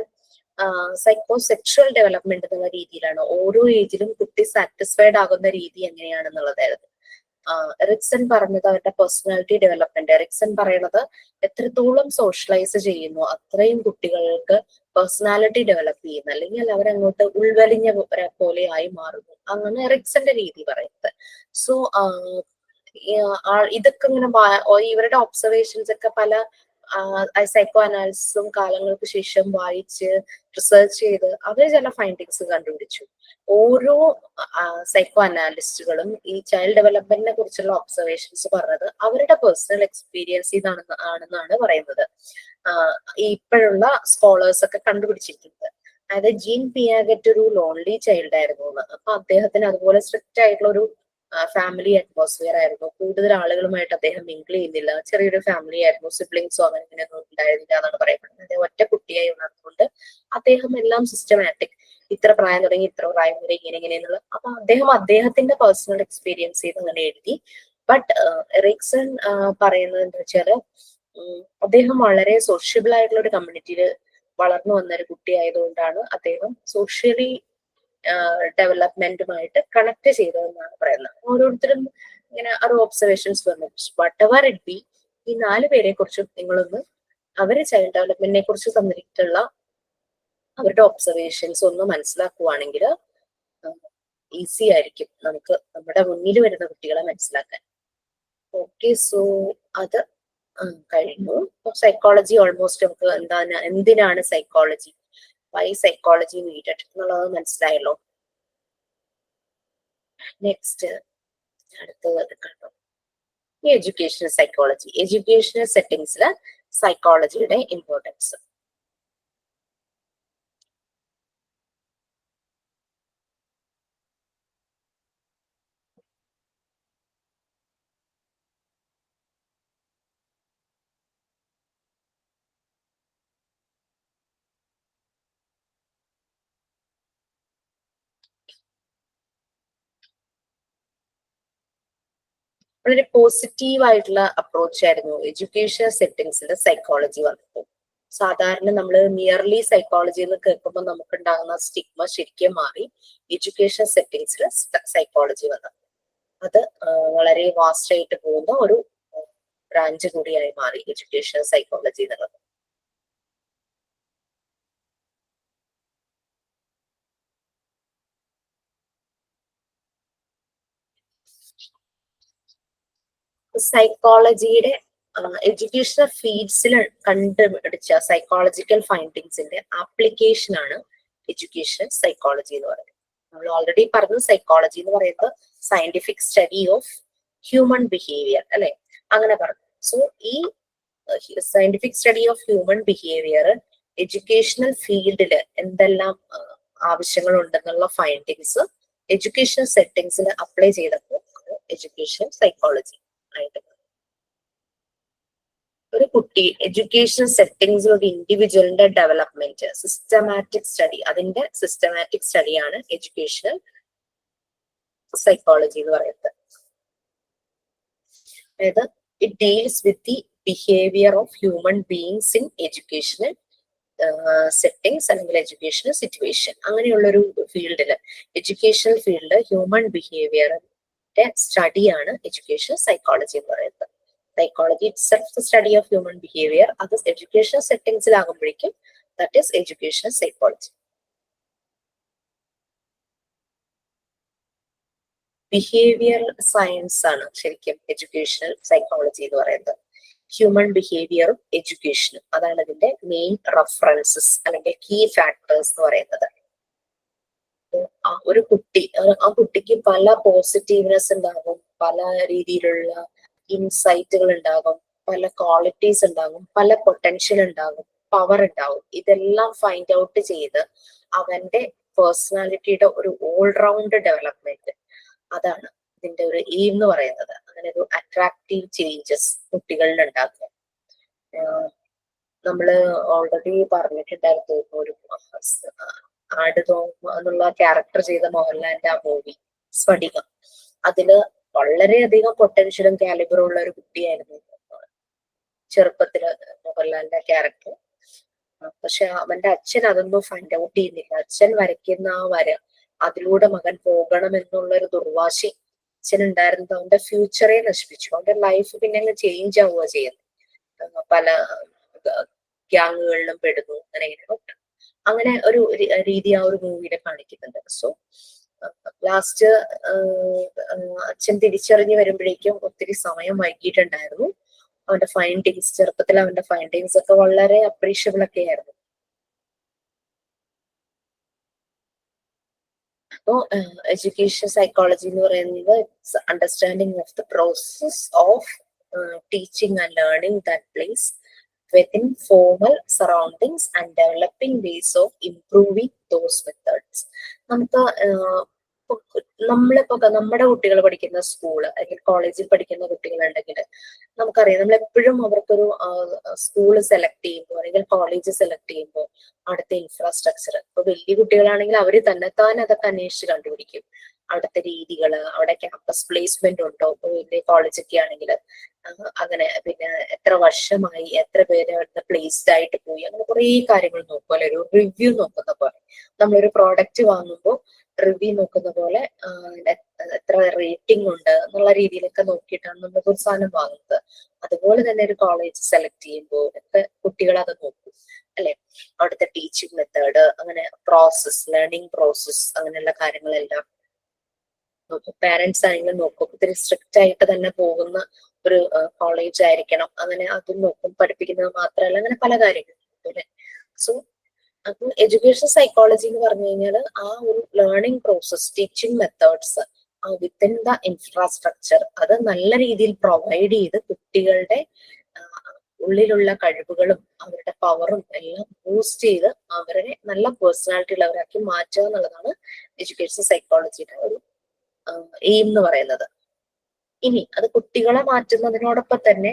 സൈക്കോ സെക്ഷൽ ഡെവലപ്മെന്റ് എന്നുള്ള രീതിയിലാണ്. ഓരോ ഏജിലും കുട്ടി സാറ്റിസ്ഫൈഡ് ആകുന്ന രീതി എങ്ങനെയാണെന്നുള്ളതായിരുന്നു. എറിക്സൺ പറഞ്ഞത് അവരുടെ പേഴ്സണാലിറ്റി ഡെവലപ്മെന്റ്. എറിക്സൺ പറയണത് എത്രത്തോളം സോഷ്യലൈസ് ചെയ്യുന്നു അത്രയും കുട്ടികൾക്ക് പേഴ്സണാലിറ്റി ഡെവലപ്പ് ചെയ്യുന്നു, അല്ലെങ്കിൽ അവരങ്ങോട്ട് ഉൾവലിഞ്ഞ പോലെ ആയി മാറുന്നു. അങ്ങനെ എറിക്സന്റെ രീതി പറയുന്നത്. സോ ഇതൊക്കെ ഇങ്ങനെ ഇവരുടെ ഒബ്സർവേഷൻസ് ഒക്കെ പല സൈക്കോ അനാലിസിസും കാലങ്ങൾക്ക് ശേഷം വായിച്ച് റിസർച്ച് ചെയ്ത് അവർ ചില ഫൈൻഡിങ്സ് കണ്ടുപിടിച്ചു. ഓരോ സൈക്കോ അനാലിസ്റ്റുകളും ഈ ചൈൽഡ് ഡെവലപ്മെന്റിനെ കുറിച്ചുള്ള ഒബ്സർവേഷൻസ് പറഞ്ഞത് അവരുടെ പേഴ്സണൽ എക്സ്പീരിയൻസ് ആണെന്നാണ് പറയുന്നത്. ഇപ്പോഴുള്ള സ്കോളേഴ്സ് ഒക്കെ കണ്ടുപിടിച്ചിരിക്കുന്നത്. അതായത് ജീൻ പിയാഗറ്റ് ഒരു ലോൺലി ചൈൽഡ് ആയിരുന്നു എന്ന്. അപ്പൊ അദ്ദേഹത്തിന് അതുപോലെ സ്ട്രിക്റ്റ് ആയിട്ടുള്ള ഒരു ഫാമിലി അറ്റ്മോസ്ഫിയർ ആയിരുന്നു. കൂടുതൽ ആളുകളുമായിട്ട് അദ്ദേഹം മിങ്കിൾ ചെയ്യുന്നില്ല. ചെറിയൊരു ഫാമിലി ആയിരുന്നു. സിബ്ലിങ്സോ അങ്ങനെ ഇങ്ങനെയൊന്നും ഉണ്ടായിരുന്നില്ല എന്നാണ് പറയപ്പെടുന്നത്. അദ്ദേഹം ഒറ്റ കുട്ടിയായി ഉണർന്നുകൊണ്ട് അദ്ദേഹം എല്ലാം സിസ്റ്റമാറ്റിക്, ഇത്ര പ്രായം തുടങ്ങി ഇത്ര പ്രായം വരെ ഇങ്ങനെ ഇങ്ങനെയെന്നുള്ള. അപ്പൊ അദ്ദേഹത്തിന്റെ പേഴ്സണൽ എക്സ്പീരിയൻസ് ചെയ്ത് അങ്ങനെ എഴുതി. ബട്ട് എറിക്സൺ പറയുന്നത് എന്താ വെച്ചാല് അദ്ദേഹം വളരെ സോഷ്യബിൾ ആയിട്ടുള്ള ഒരു കമ്മ്യൂണിറ്റിയിൽ വളർന്നു വന്ന ഒരു കുട്ടി ആയതുകൊണ്ടാണ് അദ്ദേഹം സോഷ്യലി ഡെവലപ്മെന്റുമായിട്ട് കണക്ട് ചെയ്തതെന്നാണ് പറയുന്നത്. ഓരോരുത്തരും ഇങ്ങനെ ഒരു ഒബ്സർവേഷൻസ് വന്നു. വട്ട് എവർ ഇറ്റ് ബി, ഈ 4 പേരെ കുറിച്ചും നിങ്ങളൊന്ന് അവര് ചൈൽഡ് ഡെവലപ്മെന്റിനെ കുറിച്ച് തന്നിട്ടുള്ള അവരുടെ ഒബ്സർവേഷൻസ് ഒന്ന് മനസ്സിലാക്കുവാണെങ്കിൽ ഈസി ആയിരിക്കും നമുക്ക് നമ്മുടെ മുന്നിൽ വരുന്ന കുട്ടികളെ മനസ്സിലാക്കാൻ. ഓക്കെ, സോ അത് കഴിഞ്ഞു. സൈക്കോളജി ഓൾമോസ്റ്റ് നമുക്ക് എന്തിനാണ് സൈക്കോളജി, വൈ സൈക്കോളജി നീഡഡ് എന്നുള്ളത് മനസ്സിലായല്ലോ. നെക്സ്റ്റ് അടുത്തത് കണ്ടോ, ഈ എഡ്യൂക്കേഷണൽ സൈക്കോളജി. എഡ്യൂക്കേഷണൽ സെറ്റിംഗ്സില് സൈക്കോളജിയുടെ ഇമ്പോർട്ടൻസ്. വളരെ പോസിറ്റീവ് ആയിട്ടുള്ള അപ്രോച്ച് ആയിരുന്നു എഡ്യൂക്കേഷണൽ സെറ്റിംഗ്സിൽ സൈക്കോളജി വന്നത്. സാധാരണ നമ്മൾ നിയർലി സൈക്കോളജി എന്ന് കേൾക്കുമ്പോൾ നമുക്കുണ്ടാകുന്ന സ്റ്റിഗ്മ ശരിക്കും മാറി എഡ്യൂക്കേഷണൽ സെറ്റിംഗ്സിൽ സൈക്കോളജി വന്നത്. അത് വളരെ വാസ്റ്റ് ആയിട്ട് പോകുന്ന ഒരു ബ്രാഞ്ച് കൂടിയായി മാറി എഡ്യൂക്കേഷണൽ സൈക്കോളജി എന്നുള്ളത്. സൈക്കോളജിയുടെ എഡ്യൂക്കേഷണൽ ഫീൽഡ്സിൽ കണ്ടുപിടിച്ച സൈക്കോളജിക്കൽ ഫൈൻഡിങ്സിന്റെ ആപ്ലിക്കേഷൻ ആണ് എഡ്യൂക്കേഷണൽ സൈക്കോളജി എന്ന് പറയുന്നത്. നമ്മൾ ഓൾറെഡി പറഞ്ഞു സൈക്കോളജി എന്ന് പറയുന്നത് scientific study of human behaviour അല്ലെ, അങ്ങനെ പറഞ്ഞു. സോ ഈ scientific study of human behaviour educational ഫീൽഡിൽ എന്തെല്ലാം ആവശ്യങ്ങൾ ഉണ്ടെന്നുള്ള ഫൈൻഡിങ്സ് എഡ്യൂക്കേഷണൽ സെറ്റിംഗ്സിൽ അപ്ലൈ ചെയ്തപ്പോൾ എഡ്യൂക്കേഷണൽ സൈക്കോളജി ആയിട്ട്. ഒരു കുട്ടി എഡ്യൂക്കേഷണൽ സെറ്റിംഗ്സിൽ ഒരു ഇൻഡിവിജ്വലിന്റെ ഡെവലപ്മെന്റ് സിസ്റ്റമാറ്റിക് സ്റ്റഡി, അതിന്റെ സിസ്റ്റമാറ്റിക് സ്റ്റഡിയാണ് എഡ്യൂക്കേഷണൽ സൈക്കോളജി എന്ന് പറയുന്നത്. അതായത് it deals with the behaviour of human beings in educational settings അല്ലെങ്കിൽ എഡ്യൂക്കേഷണൽ സിറ്റുവേഷൻ. അങ്ങനെയുള്ള ഒരു ഫീൽഡില് എഡ്യൂക്കേഷണൽ ഫീൽഡ് ഹ്യൂമൻ ബിഹേവിയറിന്റെ സ്റ്റഡിയാണ് എഡ്യൂക്കേഷണൽ സൈക്കോളജി എന്ന് പറയുന്നത്. Psychology itself the study of human behaviour, അത് എഡ്യൂക്കേഷണൽ സെറ്റിംഗ്സിലാകുമ്പോഴേക്കും that is educational psychology. Behaviour science ആണ് ശരിക്കും എഡ്യൂക്കേഷണൽ സൈക്കോളജി എന്ന് പറയുന്നത്. ഹ്യൂമൻ ബിഹേവിയറും എഡ്യൂക്കേഷനും അതാണ് ഇതിന്റെ മെയിൻ റെഫറൻസസ് അല്ലെങ്കിൽ കീ ഫാക്ടേഴ്സ് എന്ന് പറയുന്നത്. ഒരു കുട്ടി, ആ കുട്ടിക്ക് പല പോസിറ്റീവ്നെസ് ഉണ്ടാകും, പല രീതിയിലുള്ള ഇൻസൈറ്റുകൾ ഉണ്ടാകും, പല ക്വാളിറ്റീസ് ഉണ്ടാകും, പല പൊട്ടൻഷ്യൽ ഉണ്ടാകും, പവർ ഉണ്ടാവും. ഇതെല്ലാം ഫൈൻഡ് ഔട്ട് ചെയ്ത് അവന്റെ പേഴ്സണാലിറ്റിയുടെ ഒരു ഓൾറൗണ്ട് ഡെവലപ്മെന്റ്, അതാണ് ഇതിന്റെ ഒരു എയിം എന്ന് പറയുന്നത്. അങ്ങനെ ഒരു അട്രാക്റ്റീവ് ചേഞ്ചസ് കുട്ടികളിൽ ഉണ്ടാക്കുക. നമ്മള് ഓൾറെഡി പറഞ്ഞിട്ടുണ്ടായിരുന്നു ഒരു ആടുതോം എന്നുള്ള ക്യാരക്ടർ ചെയ്ത മോഹൻലാലിന്റെ ആ മൂവി സ്ഫടികം, അതില് വളരെയധികം പൊട്ടൻഷ്യലും കാലിബറും ഉള്ള ഒരു കുട്ടിയായിരുന്നു ചെറുപ്പത്തില് മോഹൻലാലിന്റെ ക്യാരക്ടർ. പക്ഷെ അവന്റെ അച്ഛൻ അതൊന്നും ഫൈൻഡ് ഔട്ട് ചെയ്യുന്നില്ല. അച്ഛൻ വരയ്ക്കുന്ന ആ വര, അതിലൂടെ മകൻ പോകണം എന്നുള്ള ഒരു ദുർവാശി അച്ഛൻ ഉണ്ടായിരുന്നത് അവന്റെ ഫ്യൂച്ചറെ നശിപ്പിച്ചു. അവന്റെ ലൈഫ് പിന്നെ അങ്ങ് ചേഞ്ച് ആവുക ചെയ്യുന്നത്. പല ഗ്യാങ്ങുകളിലും പെടുന്നു, അങ്ങനെ ഒരു രീതി ആ ഒരു മൂവിയിലെ കാണിക്കുന്നുണ്ട്. സോ ലാസ്റ്റ് അച്ഛൻ തിരിച്ചറിഞ്ഞു വരുമ്പോഴേക്കും ഒത്തിരി സമയം വൈകിട്ടുണ്ടായിരുന്നു. അവന്റെ ഫൈൻഡിങ്സ്, ചെറുപ്പത്തിൽ അവന്റെ ഫൈൻഡിങ്സ് ഒക്കെ വളരെ അപ്രീഷ്യബിൾ ഒക്കെ ആയിരുന്നു. അപ്പോൾ എഡ്യൂക്കേഷൻ സൈക്കോളജി എന്ന് പറയുന്നത് it's understanding of the process of teaching and learning that place within formal surroundings and developing ways of improving those methods. നമുക്ക് നമ്മളിപ്പോ നമ്മുടെ കുട്ടികൾ പഠിക്കുന്ന സ്കൂള് അല്ലെങ്കിൽ കോളേജിൽ പഠിക്കുന്ന കുട്ടികളുണ്ടെങ്കിൽ നമുക്കറിയാം, നമ്മളെപ്പോഴും അവർക്കൊരു സ്കൂള് സെലക്ട് ചെയ്യുമ്പോൾ അല്ലെങ്കിൽ കോളേജ് സെലക്ട് ചെയ്യുമ്പോൾ അവിടുത്തെ ഇൻഫ്രാസ്ട്രക്ചർ, ഇപ്പൊ വലിയ കുട്ടികളാണെങ്കിൽ അവര് തന്നെത്താൻ അതൊക്കെ അന്വേഷിച്ച് കണ്ടുപിടിക്കും. അവിടുത്തെ രീതികള്, അവിടെ ക്യാമ്പസ് പ്ലേസ്മെന്റ് ഉണ്ടോ, ഇപ്പൊ വലിയ കോളേജൊക്കെ ആണെങ്കിൽ അങ്ങനെ, പിന്നെ എത്ര വർഷമായി, എത്ര പേര് അവിടുത്തെ പ്ലേസ്ഡ് ആയിട്ട് പോയി, അങ്ങനെ കുറെ കാര്യങ്ങൾ നോക്കും. അല്ലെ, ഒരു റിവ്യൂ നോക്കുന്ന പോലെ നമ്മളൊരു പ്രോഡക്റ്റ് വാങ്ങുമ്പോൾ റിവ്യൂ നോക്കുന്ന പോലെ എത്ര റേറ്റിംഗ് ഉണ്ട് എന്നുള്ള രീതിയിലൊക്കെ നോക്കിയിട്ടാണ് നമ്മൾ ഒരു സാധനം വാങ്ങുന്നത്. അതുപോലെ തന്നെ ഒരു കോളേജ് സെലക്ട് ചെയ്യുമ്പോൾ ഒക്കെ കുട്ടികൾ അത് നോക്കും അല്ലെ. അവിടുത്തെ ടീച്ചിങ് മെത്തേഡ്, അങ്ങനെ പ്രോസസ്, ലേണിംഗ് പ്രോസസ്, അങ്ങനെയുള്ള കാര്യങ്ങളെല്ലാം നോക്കും. പാരന്റ്സ് ആണെങ്കിലും നോക്കും. ഒത്തിരി സ്ട്രിക്റ്റ് ആയിട്ട് തന്നെ പോകുന്ന ഒരു കോളേജ് ആയിരിക്കണം, അങ്ങനെ അതും നോക്കും. പഠിപ്പിക്കുന്നത് മാത്രമല്ല, അങ്ങനെ പല കാര്യങ്ങളും. സോ അപ്പോൾ എഡ്യൂക്കേഷൻ സൈക്കോളജി എന്ന് പറഞ്ഞു കഴിഞ്ഞാൽ ആ ഒരു learning process, teaching methods within the infrastructure അത് നല്ല രീതിയിൽ പ്രൊവൈഡ് ചെയ്ത് കുട്ടികളുടെ ഉള്ളിലുള്ള കഴിവുകളും അവരുടെ പവറും എല്ലാം ബൂസ്റ്റ് ചെയ്ത് അവരെ നല്ല പേഴ്സണാലിറ്റി ഉള്ളവരാക്കി മാറ്റുക എന്നുള്ളതാണ് എഡ്യൂക്കേഷൻ സൈക്കോളജിയുടെ ഒരു എയിം എന്ന് പറയുന്നത്. ഇനി അത് കുട്ടികളെ മാറ്റുന്നതിനോടൊപ്പം തന്നെ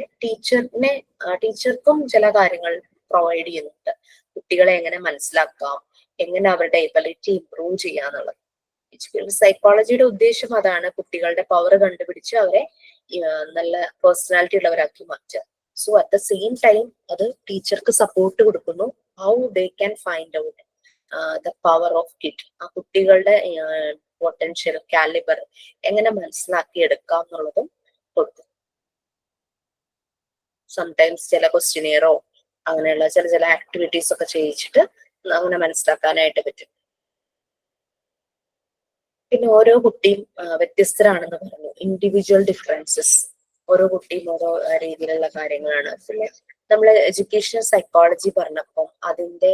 ടീച്ചർക്കും ചില കാര്യങ്ങൾ പ്രൊവൈഡ് ചെയ്യുന്നുണ്ട്. കുട്ടികളെ എങ്ങനെ മനസ്സിലാക്കാം, എങ്ങനെ അവരുടെ എബിലിറ്റി ഇംപ്രൂവ് ചെയ്യാന്നുള്ളത്. എഡ്യൂക്കേഷൻ സൈക്കോളജിയുടെ ഉദ്ദേശം അതാണ്, കുട്ടികളുടെ പവർ കണ്ടുപിടിച്ച് അവരെ നല്ല പേഴ്സണാലിറ്റി ഉള്ളവരാക്കി മാറ്റുക. So at the same time അത് ടീച്ചർക്ക് സപ്പോർട്ട് കൊടുക്കുന്നു, how they can find out the power of kid, ആ കുട്ടികളുടെ പൊട്ടൻഷ്യൽ, കാലിബർ എങ്ങനെ മനസ്സിലാക്കി എടുക്കാം എന്നുള്ളതും കൊടുക്കും. സംടൈംസ് ചില ക്വസ്റ്റ്യനെയറോ അങ്ങനെയുള്ള ചില ആക്ടിവിറ്റീസ് ഒക്കെ ചെയ്യിച്ചിട്ട് അങ്ങനെ മനസ്സിലാക്കാനായിട്ട് പറ്റും. പിന്നെ ഓരോ കുട്ടിയും വ്യത്യസ്തരാണെന്ന് പറഞ്ഞു. ഇൻഡിവിജ്വൽ ഡിഫറൻസസ്, ഓരോ കുട്ടിയും ഓരോ രീതിയിലുള്ള കാര്യങ്ങളാണ്. പിന്നെ നമ്മൾ എഡ്യൂക്കേഷൻ സൈക്കോളജി പറഞ്ഞപ്പം അതിന്റെ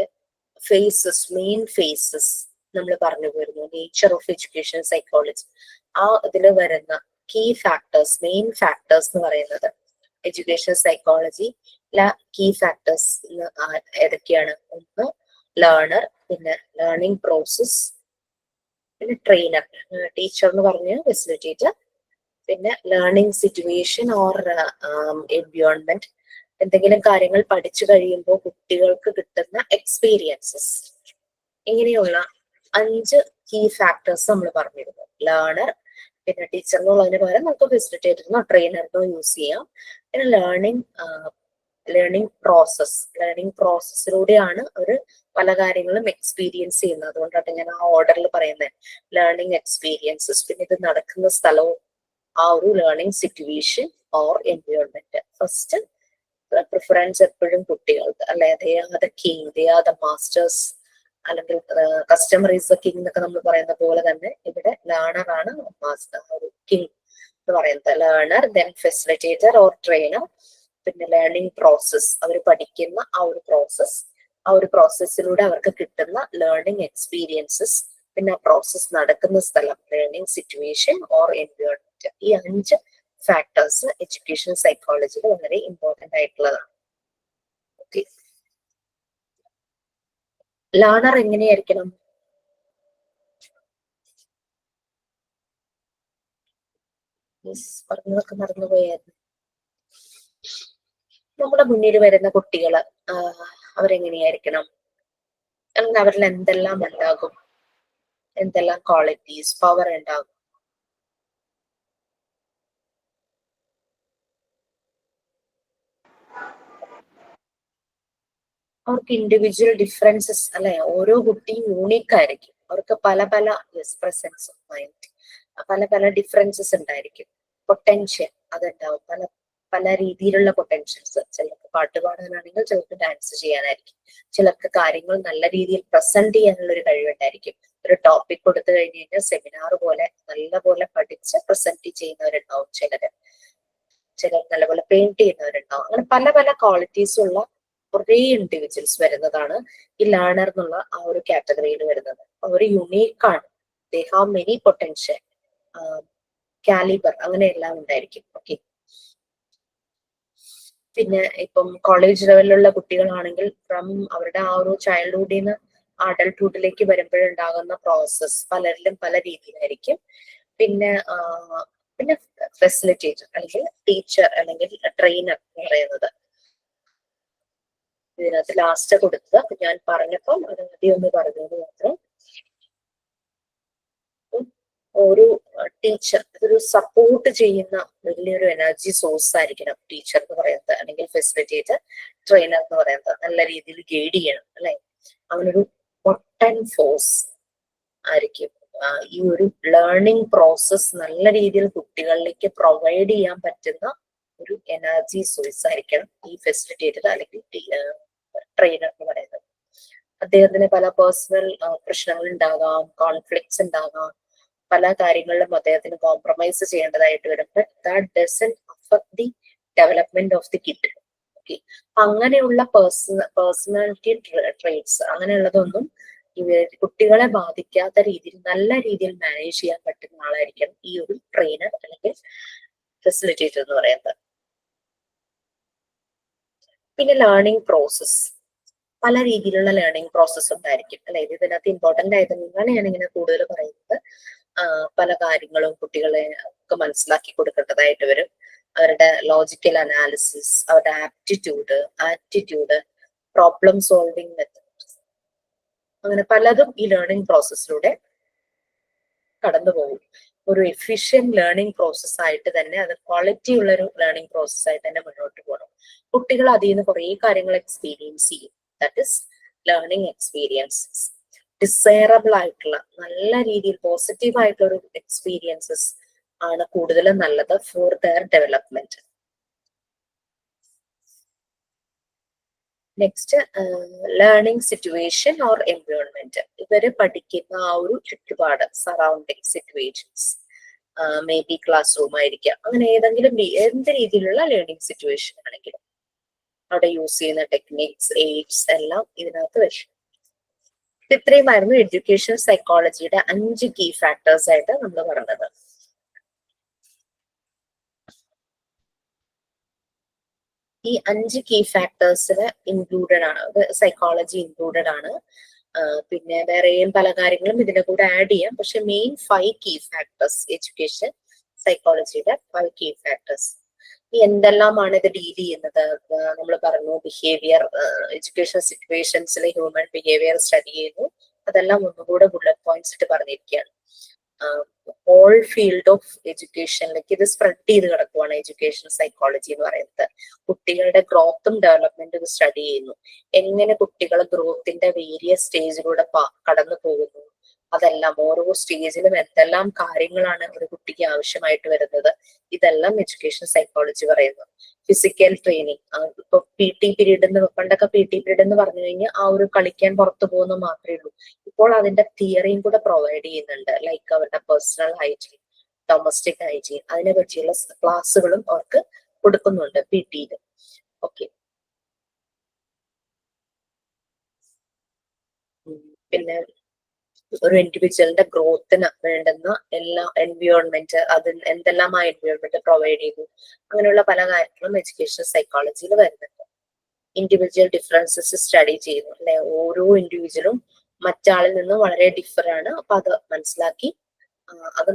മെയിൻ ഫേസസ് നമ്മൾ പറഞ്ഞു പോയിരുന്നു. നേച്ചർ ഓഫ് എഡ്യൂക്കേഷൻ സൈക്കോളജി, ആ ഇതിൽ വരുന്ന കീ ഫാക്ടേഴ്സ്, മെയിൻ ഫാക്ടേഴ്സ് എന്ന് പറയുന്നത് എഡ്യൂക്കേഷൻ സൈക്കോളജി കീ ഫാക്ടേഴ്സ് ഏതൊക്കെയാണ്? ഒന്ന് ലേണർ, പിന്നെ ലേണിംഗ് പ്രോസസ്, പിന്നെ ട്രെയിനർ, ടീച്ചർ എന്ന് പറഞ്ഞ് ഫെസിലിറ്റേറ്റർ, പിന്നെ ലേണിംഗ് സിറ്റുവേഷൻ ഓർ എൻവയോൺമെന്റ്, എന്തെങ്കിലും കാര്യങ്ങൾ പഠിച്ചു കഴിയുമ്പോൾ കുട്ടികൾക്ക് കിട്ടുന്ന എക്സ്പീരിയൻസസ്. ഇങ്ങനെയുള്ള 5 കീ ഫാക്ടേഴ്സ് നമ്മൾ പറഞ്ഞിരുന്നു. ലേണർ, പിന്നെ ടീച്ചർ എന്നുള്ളതിന് പകരം നമുക്ക് ഫെസിലിറ്റേറ്ററിനോ ട്രെയിനറിനോ യൂസ് ചെയ്യാം. പിന്നെ ലേണിംഗ് പ്രോസസ്സിലൂടെയാണ് അവർ പല കാര്യങ്ങളും എക്സ്പീരിയൻസ് ചെയ്യുന്നത്. അതുകൊണ്ടാണ് ഞാൻ ആ ഓർഡറിൽ പറയുന്നത്. ലേണിംഗ് എക്സ്പീരിയൻസസ്, പിന്നെ ഇത് നടക്കുന്ന സ്ഥലവും ആ ഒരു learning situation or environment. First preference എപ്പോഴും കുട്ടികൾക്ക്, അല്ലെ, they are the king, they are the masters, അല്ലെങ്കിൽ കസ്റ്റമർ ഈസ് ദ കിങ് എന്നൊക്കെ നമ്മൾ പറയുന്ന പോലെ തന്നെ ഇവിടെ ലേണർ ആണ് കിങ് എന്ന് പറയുന്നത്. Learner, then facilitator or trainer, പിന്നെ ലേണിംഗ് പ്രോസസ്, അവർ പഠിക്കുന്ന ആ ഒരു പ്രോസസ്സിലൂടെ അവർക്ക് കിട്ടുന്ന ലേണിംഗ് എക്സ്പീരിയൻസസ്, പിന്നെ ആ പ്രോസസ് നടക്കുന്ന സ്ഥലം, ലേണിംഗ് സിറ്റുവേഷൻ ഓർ എൻവയോൺമെന്റ്. ഈ 5 ഫാക്ടേഴ്സ് എഡ്യൂക്കേഷൻ സൈക്കോളജിയിൽ വളരെ ഇമ്പോർട്ടന്റ് ആയിട്ടുള്ളതാണ്. ഓക്കെ, ലേണർ എങ്ങനെയായിരിക്കണം? പറഞ്ഞതൊക്കെ മറന്നുപോയായിരുന്നു. നമ്മുടെ മുന്നിൽ വരുന്ന കുട്ടികള് അവരെങ്ങനെയായിരിക്കണം, അല്ലെങ്കിൽ അവരിൽ എന്തെല്ലാം ഉണ്ടാകും, എന്തെല്ലാം ക്വാളിറ്റീസ്, പവർ ഉണ്ടാകും? അവർക്ക് ഇൻഡിവിജ്വൽ ഡിഫറൻസസ്, അല്ലെ, ഓരോ കുട്ടിയും യൂണീക്ക് ആയിരിക്കും. അവർക്ക് പല പ്രസൻസ് ഓഫ് മൈൻഡ്, പല ഡിഫറൻസസ് ഉണ്ടായിരിക്കും. പൊട്ടൻഷ്യൽ അതുണ്ടാവും, പല രീതിയിലുള്ള പൊട്ടൻഷ്യൽസ്. ചിലർക്ക് പാട്ട് പാടാനാണെങ്കിൽ, ചിലർക്ക് ഡാൻസ് ചെയ്യാനായിരിക്കും, ചിലർക്ക് കാര്യങ്ങൾ നല്ല രീതിയിൽ പ്രസന്റ് ചെയ്യാനുള്ള ഒരു കഴിവുണ്ടായിരിക്കും. ഒരു ടോപ്പിക് കൊടുത്തു കഴിഞ്ഞ് കഴിഞ്ഞാൽ സെമിനാർ പോലെ നല്ല പോലെ പഠിച്ച് പ്രസന്റ് ചെയ്യുന്നവരുണ്ടാവും ചിലര്. ചിലർ നല്ലപോലെ പെയിന്റ് ചെയ്യുന്നവരുണ്ടാവും. അങ്ങനെ പല പല ക്വാളിറ്റീസ് ഉള്ള കുറേ ഇൻഡിവിജ്വൽസ് വരുന്നതാണ് ഈ ലേണർ എന്നുള്ള ആ ഒരു കാറ്റഗറിയിൽ വരുന്നത്. അവർ യുണീക്കാണ്. They have many potential, calibre, അങ്ങനെയെല്ലാം ഉണ്ടായിരിക്കും. ഓക്കെ. പിന്നെ ഇപ്പം കോളേജ് ലെവലിലുള്ള കുട്ടികളാണെങ്കിൽ ഫ്രം അവരുടെ ആ ഒരു ചൈൽഡ്ഹുഡിൽ നിന്ന് അഡൾട്ട്ഹുഡിലേക്ക് വരുമ്പോഴുണ്ടാകുന്ന പ്രോസസ് പലരിലും പല രീതിയിലായിരിക്കും. പിന്നെ പിന്നെ ഫെസിലിറ്റേറ്റർ അല്ലെങ്കിൽ ടീച്ചർ അല്ലെങ്കിൽ ട്രെയിനർ എന്ന് പറയുന്നത് ഇതിനകത്ത് ലാസ്റ്റ് കൊടുത്തത് ഞാൻ പറഞ്ഞപ്പം അത് ആദ്യം ഒന്ന് പറഞ്ഞത് മാത്രം. ഒരു ടീച്ചർ അതൊരു സപ്പോർട്ട് ചെയ്യുന്ന വലിയൊരു എനർജി സോഴ്സ് ആയിരിക്കണം ടീച്ചർ എന്ന് പറയുന്നത്, അല്ലെങ്കിൽ ഫെസിലിറ്റേറ്റർ, ട്രെയിനർ എന്ന് പറയുന്നത്. നല്ല രീതിയിൽ ഗൈഡ് ചെയ്യണം അല്ലെ. അവനൊരു പൊട്ടൻ ഫോഴ്സ് ആയിരിക്കും. ഈ ഒരു ലേണിംഗ് പ്രോസസ് നല്ല രീതിയിൽ കുട്ടികളിലേക്ക് പ്രൊവൈഡ് ചെയ്യാൻ പറ്റുന്ന ഒരു എനർജി സോഴ്സ് ആയിരിക്കണം ഈ ഫെസിലിറ്റേറ്റർ അല്ലെങ്കിൽ ട്രെയിനർ എന്ന് പറയുന്നത്. അദ്ദേഹത്തിന് പല പേഴ്സണൽ പ്രശ്നങ്ങൾ ഉണ്ടാകാം, കോൺഫ്ലിക്ട്സ് ഉണ്ടാകാം, പല കാര്യങ്ങളിലും അദ്ദേഹത്തിന് കോംപ്രമൈസ് ചെയ്യേണ്ടതായിട്ട് വരും. But that doesn't affect the development of the kid. Okay. അങ്ങനെയുള്ള പേഴ്സണാലിറ്റി ട്രേറ്റ്സ് അങ്ങനെയുള്ളതൊന്നും കുട്ടികളെ ബാധിക്കാത്ത രീതിയിൽ നല്ല രീതിയിൽ മാനേജ് ചെയ്യാൻ പറ്റുന്ന ആളായിരിക്കണം ഈ ഒരു ട്രെയിനർ അല്ലെങ്കിൽ ഫെസിലിറ്റേറ്റർ എന്ന് പറയുന്നത്. പിന്നെ ലേണിംഗ് പ്രോസസ്, പല രീതിയിലുള്ള ലേണിംഗ് പ്രോസസ് ഉണ്ടായിരിക്കും അല്ലെ. ഇതിനകത്ത് ഇമ്പോർട്ടന്റ് ആയത് നിങ്ങളെയാണ് ഇങ്ങനെ കൂടുതൽ പറയുന്നത്. പല കാര്യങ്ങളും കുട്ടികളെ ഒക്കെ മനസ്സിലാക്കി കൊടുക്കേണ്ടതായിട്ട് വരും. അവരുടെ ലോജിക്കൽ അനാലിസിസ്, അവരുടെ ആപ്റ്റിറ്റ്യൂഡ്, പ്രോബ്ലം സോൾവിങ് മെത്തേഡ്സ്, അങ്ങനെ പലതും ഈ ലേണിംഗ് പ്രോസസ്സിലൂടെ കടന്നു പോകും. ഒരു എഫിഷ്യന്റ് ലേണിംഗ് പ്രോസസ് ആയിട്ട് തന്നെ, അത് ക്വാളിറ്റി ഉള്ള ഒരു ലേണിംഗ് പ്രോസസ് ആയിട്ട് തന്നെ മുന്നോട്ട് പോകണം. കുട്ടികൾ അതിൽ നിന്ന് കുറേ കാര്യങ്ങൾ എക്സ്പീരിയൻസ് ചെയ്യും. That is learning experiences. Desirable ആയിട്ടുള്ള നല്ല രീതിയിൽ പോസിറ്റീവ് ആയിട്ടുള്ള ഒരു എക്സ്പീരിയൻസസ് ആണ് കൂടുതലും നല്ലത് for their development. Next learning situation or environment. ഇവര് പഠിക്കുന്ന ആ ഒരു ചുറ്റുപാട്, surrounding situations, may be class room ആയിരിക്കാം, അങ്ങനെ ഏതെങ്കിലും എന്ത് രീതിയിലുള്ള ലേണിംഗ് സിറ്റുവേഷൻ ആണെങ്കിലും അവിടെ യൂസ് ചെയ്യുന്ന ടെക്നിക്സ്, എയ്ഡ്സ് എല്ലാം ഇതിനകത്ത് വരും. ഇത്രയുമായിരുന്നു എഡ്യൂക്കേഷൻ സൈക്കോളജിയുടെ 5 കീ ഫാക്ടേഴ്സ് ആയിട്ട് നമ്മൾ പറഞ്ഞത്. ഈ 5 കീ ഫാക്ടേഴ്സിൽ ഇൻക്ലൂഡഡ് ആണ്, സൈക്കോളജി ഇൻക്ലൂഡഡ് ആണ്. പിന്നെ വേറെയും പല കാര്യങ്ങളും ഇതിന്റെ കൂടെ ആഡ് ചെയ്യാം. പക്ഷെ മെയിൻ 5 കീ ഫാക്ടേഴ്സ്, എഡ്യൂക്കേഷൻ സൈക്കോളജിയുടെ 5 കീ ഫാക്ടേഴ്സ്. ഈ എന്തെല്ലാമാണ് ഇത് ഡീൽ ചെയ്യുന്നത്? നമ്മൾ പറഞ്ഞു ബിഹേവിയർ, എഡ്യൂക്കേഷൻ സിറ്റുവേഷൻസിൽ ഹ്യൂമൻ ബിഹേവിയർ സ്റ്റഡി ചെയ്യുന്നു. അതെല്ലാം ഒന്നുകൂടെ ബുള്ളറ്റ് പോയിന്റ്സ് ഇട്ട് പറഞ്ഞിരിക്കുകയാണ്. ഹോൾ ഫീൽഡ് ഓഫ് എഡ്യൂക്കേഷനിലേക്ക് ഇത് സ്പ്രെഡ് ചെയ്ത് കിടക്കുവാണ് എഡ്യൂക്കേഷൻ സൈക്കോളജി എന്ന് പറയുന്നത്. കുട്ടികളുടെ ഗ്രോത്തും ഡെവലപ്മെന്റും ഇത് സ്റ്റഡി ചെയ്യുന്നു. എങ്ങനെ കുട്ടികൾ ഗ്രോത്തിന്റെ വേരിയസ് സ്റ്റേജിലൂടെ കടന്നു പോകുന്നു, അതെല്ലാം ഓരോ സ്റ്റേജിലും എന്തെല്ലാം കാര്യങ്ങളാണ് ഒരു കുട്ടിക്ക് ആവശ്യമായിട്ട് വരുന്നത്, ഇതെല്ലാം എഡ്യൂക്കേഷൻ സൈക്കോളജി പറയുന്നു. ഫിസിക്കൽ ട്രെയിനിങ്, ഇപ്പൊ PT പീരീഡ് പണ്ടൊക്കെ PT പീരീഡ് എന്ന് പറഞ്ഞു കഴിഞ്ഞാൽ ആ ഒരു കളിക്കാൻ പുറത്തു പോകുന്ന മാത്രമേ ഉള്ളൂ. ഇപ്പോൾ അതിന്റെ തിയറിയും കൂടെ പ്രൊവൈഡ് ചെയ്യുന്നുണ്ട്. ലൈക്ക് അവരുടെ പേഴ്സണൽ ഹൈജീൻ, ഡൊമസ്റ്റിക് ഹൈജീൻ, അതിനെ പറ്റിയുള്ള ക്ലാസ്സുകളും അവർക്ക് കൊടുക്കുന്നുണ്ട് PT-യിൽ. ഓക്കെ. പിന്നെ ഒരു ഇൻഡിവിജ്വലിന്റെ ഗ്രോത്തിന് വേണ്ടുന്ന എല്ലാ എൻവയോൺമെന്റ്, അത് എന്തെല്ലാം ആ എൻവയോൺമെന്റ് പ്രൊവൈഡ് ചെയ്തു, അങ്ങനെയുള്ള പല കാര്യങ്ങളും എഡ്യൂക്കേഷൻ സൈക്കോളജിയിൽ വരുന്നുണ്ട്. ഇൻഡിവിജ്വൽ ഡിഫറൻസസ് സ്റ്റഡി ചെയ്യുന്നു അല്ലെ. ഓരോ ഇൻഡിവിജ്വലും മറ്റാളിൽ നിന്ന് വളരെ ഡിഫർ ആണ്. അപ്പൊ അത്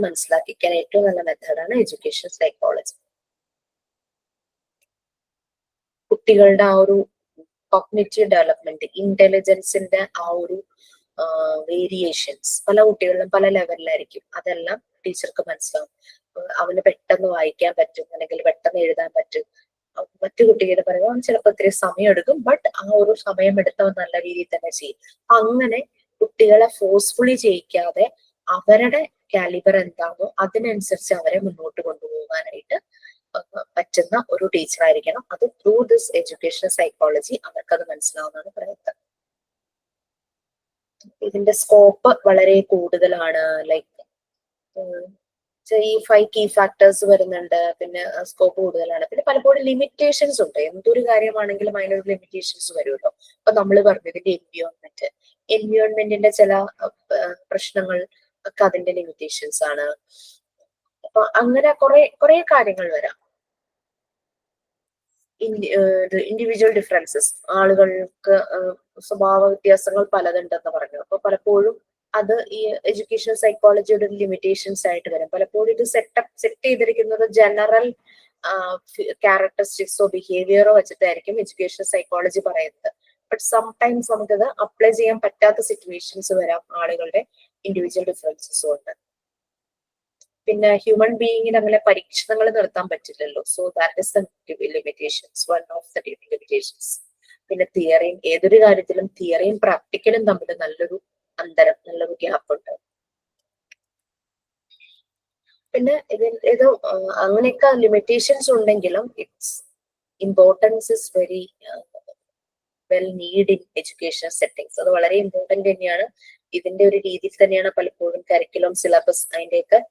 മനസ്സിലാക്കിക്കാൻ ഏറ്റവും നല്ല മെത്തേഡാണ് എഡ്യൂക്കേഷൻ സൈക്കോളജി. കുട്ടികളുടെ ആ ഒരു കോഗ്നിറ്റീവ് ഡെവലപ്മെന്റ്, ഇന്റലിജൻസിന്റെ ആ ഒരു വേരിയേഷൻസ് പല കുട്ടികളിലും പല ലെവലിലായിരിക്കും. അതെല്ലാം ടീച്ചർക്ക് മനസ്സിലാവും. അവന് പെട്ടെന്ന് വായിക്കാൻ പറ്റും, അല്ലെങ്കിൽ പെട്ടെന്ന് എഴുതാൻ പറ്റും. മറ്റു കുട്ടികൾ പറയുമ്പോൾ അവൻ ചിലപ്പോൾ ഒത്തിരി സമയം എടുക്കും, ബട്ട് ആ ഒരു സമയം എടുത്തവൻ നല്ല രീതിയിൽ തന്നെ ചെയ്യും. അങ്ങനെ കുട്ടികളെ ഫോഴ്സ്ഫുള്ളി ചെയ്യിക്കാതെ അവരുടെ കാലിബർ എന്താണോ അതിനനുസരിച്ച് അവരെ മുന്നോട്ട് കൊണ്ടുപോകാനായിട്ട് പറ്റുന്ന ഒരു ടീച്ചർ ആയിരിക്കണം. അത് ത്രൂ ദിസ് എഡ്യൂക്കേഷൻ സൈക്കോളജി അവർക്കത് മനസ്സിലാവുന്നതാണ് പറയുന്നത്. ഇതിന്റെ സ്കോപ്പ് വളരെ കൂടുതലാണ്. ലൈക്ക് ഈ 5 കീ ഫാക്ടേഴ്സ് വരുന്നുണ്ട്. പിന്നെ സ്കോപ്പ് കൂടുതലാണ്. പിന്നെ പലപ്പോഴും ലിമിറ്റേഷൻസ് ഉണ്ട്. എന്തൊരു കാര്യമാണെങ്കിലും അതിനൊരു ലിമിറ്റേഷൻസ് വരുമല്ലോ. അപ്പൊ നമ്മൾ പറഞ്ഞു ഇതിന്റെ എൻവിയോൺമെന്റിന്റെ ചില പ്രശ്നങ്ങൾ ഒക്കെ അതിന്റെ ലിമിറ്റേഷൻസ് ആണ്. അപ്പൊ അങ്ങനെ കുറെ കാര്യങ്ങൾ വരാം. ഇൻഡിവിജ്വൽ ഡിഫറൻസസ്, ആളുകൾക്ക് സ്വഭാവ വ്യത്യാസങ്ങൾ പലതുണ്ടെന്ന് പറഞ്ഞു. അപ്പൊ പലപ്പോഴും അത് ഈ എഡ്യൂക്കേഷൻ സൈക്കോളജിയുടെ ഒരു ലിമിറ്റേഷൻസ് ആയിട്ട് വരും. പലപ്പോഴും ഇത് സെറ്റ് ചെയ്തിരിക്കുന്നത് ജനറൽ ക്യാരക്ടറിസ്റ്റിക്സോ ബിഹേവിയറോ വെച്ചിട്ടായിരിക്കും എഡ്യൂക്കേഷൻ സൈക്കോളജി പറയുന്നത്. ബട്ട് സംടൈംസ് നമുക്കത് അപ്ലൈ ചെയ്യാൻ പറ്റാത്ത സിറ്റുവേഷൻസ് വരാം. ആളുകളുടെ ഇൻഡിവിജ്വൽ ഡിഫറൻസസും ഉണ്ട്. പിന്നെ ഹ്യൂമൻ ബീയിങ്ങിന് അങ്ങനെ പരീക്ഷണങ്ങൾ നടത്താൻ പറ്റില്ലല്ലോ. So that is the limitations, one of the limitations. പിന്നെ തിയറിയും, ഏതൊരു കാര്യത്തിലും തിയറിയും പ്രാക്ടിക്കലും തമ്മിൽ നല്ലൊരു അന്തരം, നല്ലൊരു ഗ്യാപ്പ് ഉണ്ട്. പിന്നെ ഇത് അങ്ങനെയൊക്കെ ലിമിറ്റേഷൻസ് ഉണ്ടെങ്കിലും it's importance is very well need in education settings. അത് വളരെ ഇമ്പോർട്ടന്റ് തന്നെയാണ്. ഇതിന്റെ ഒരു രീതിയിൽ തന്നെയാണ് പലപ്പോഴും കരിക്കുലം, സിലബസ്, അതിന്റെയൊക്കെ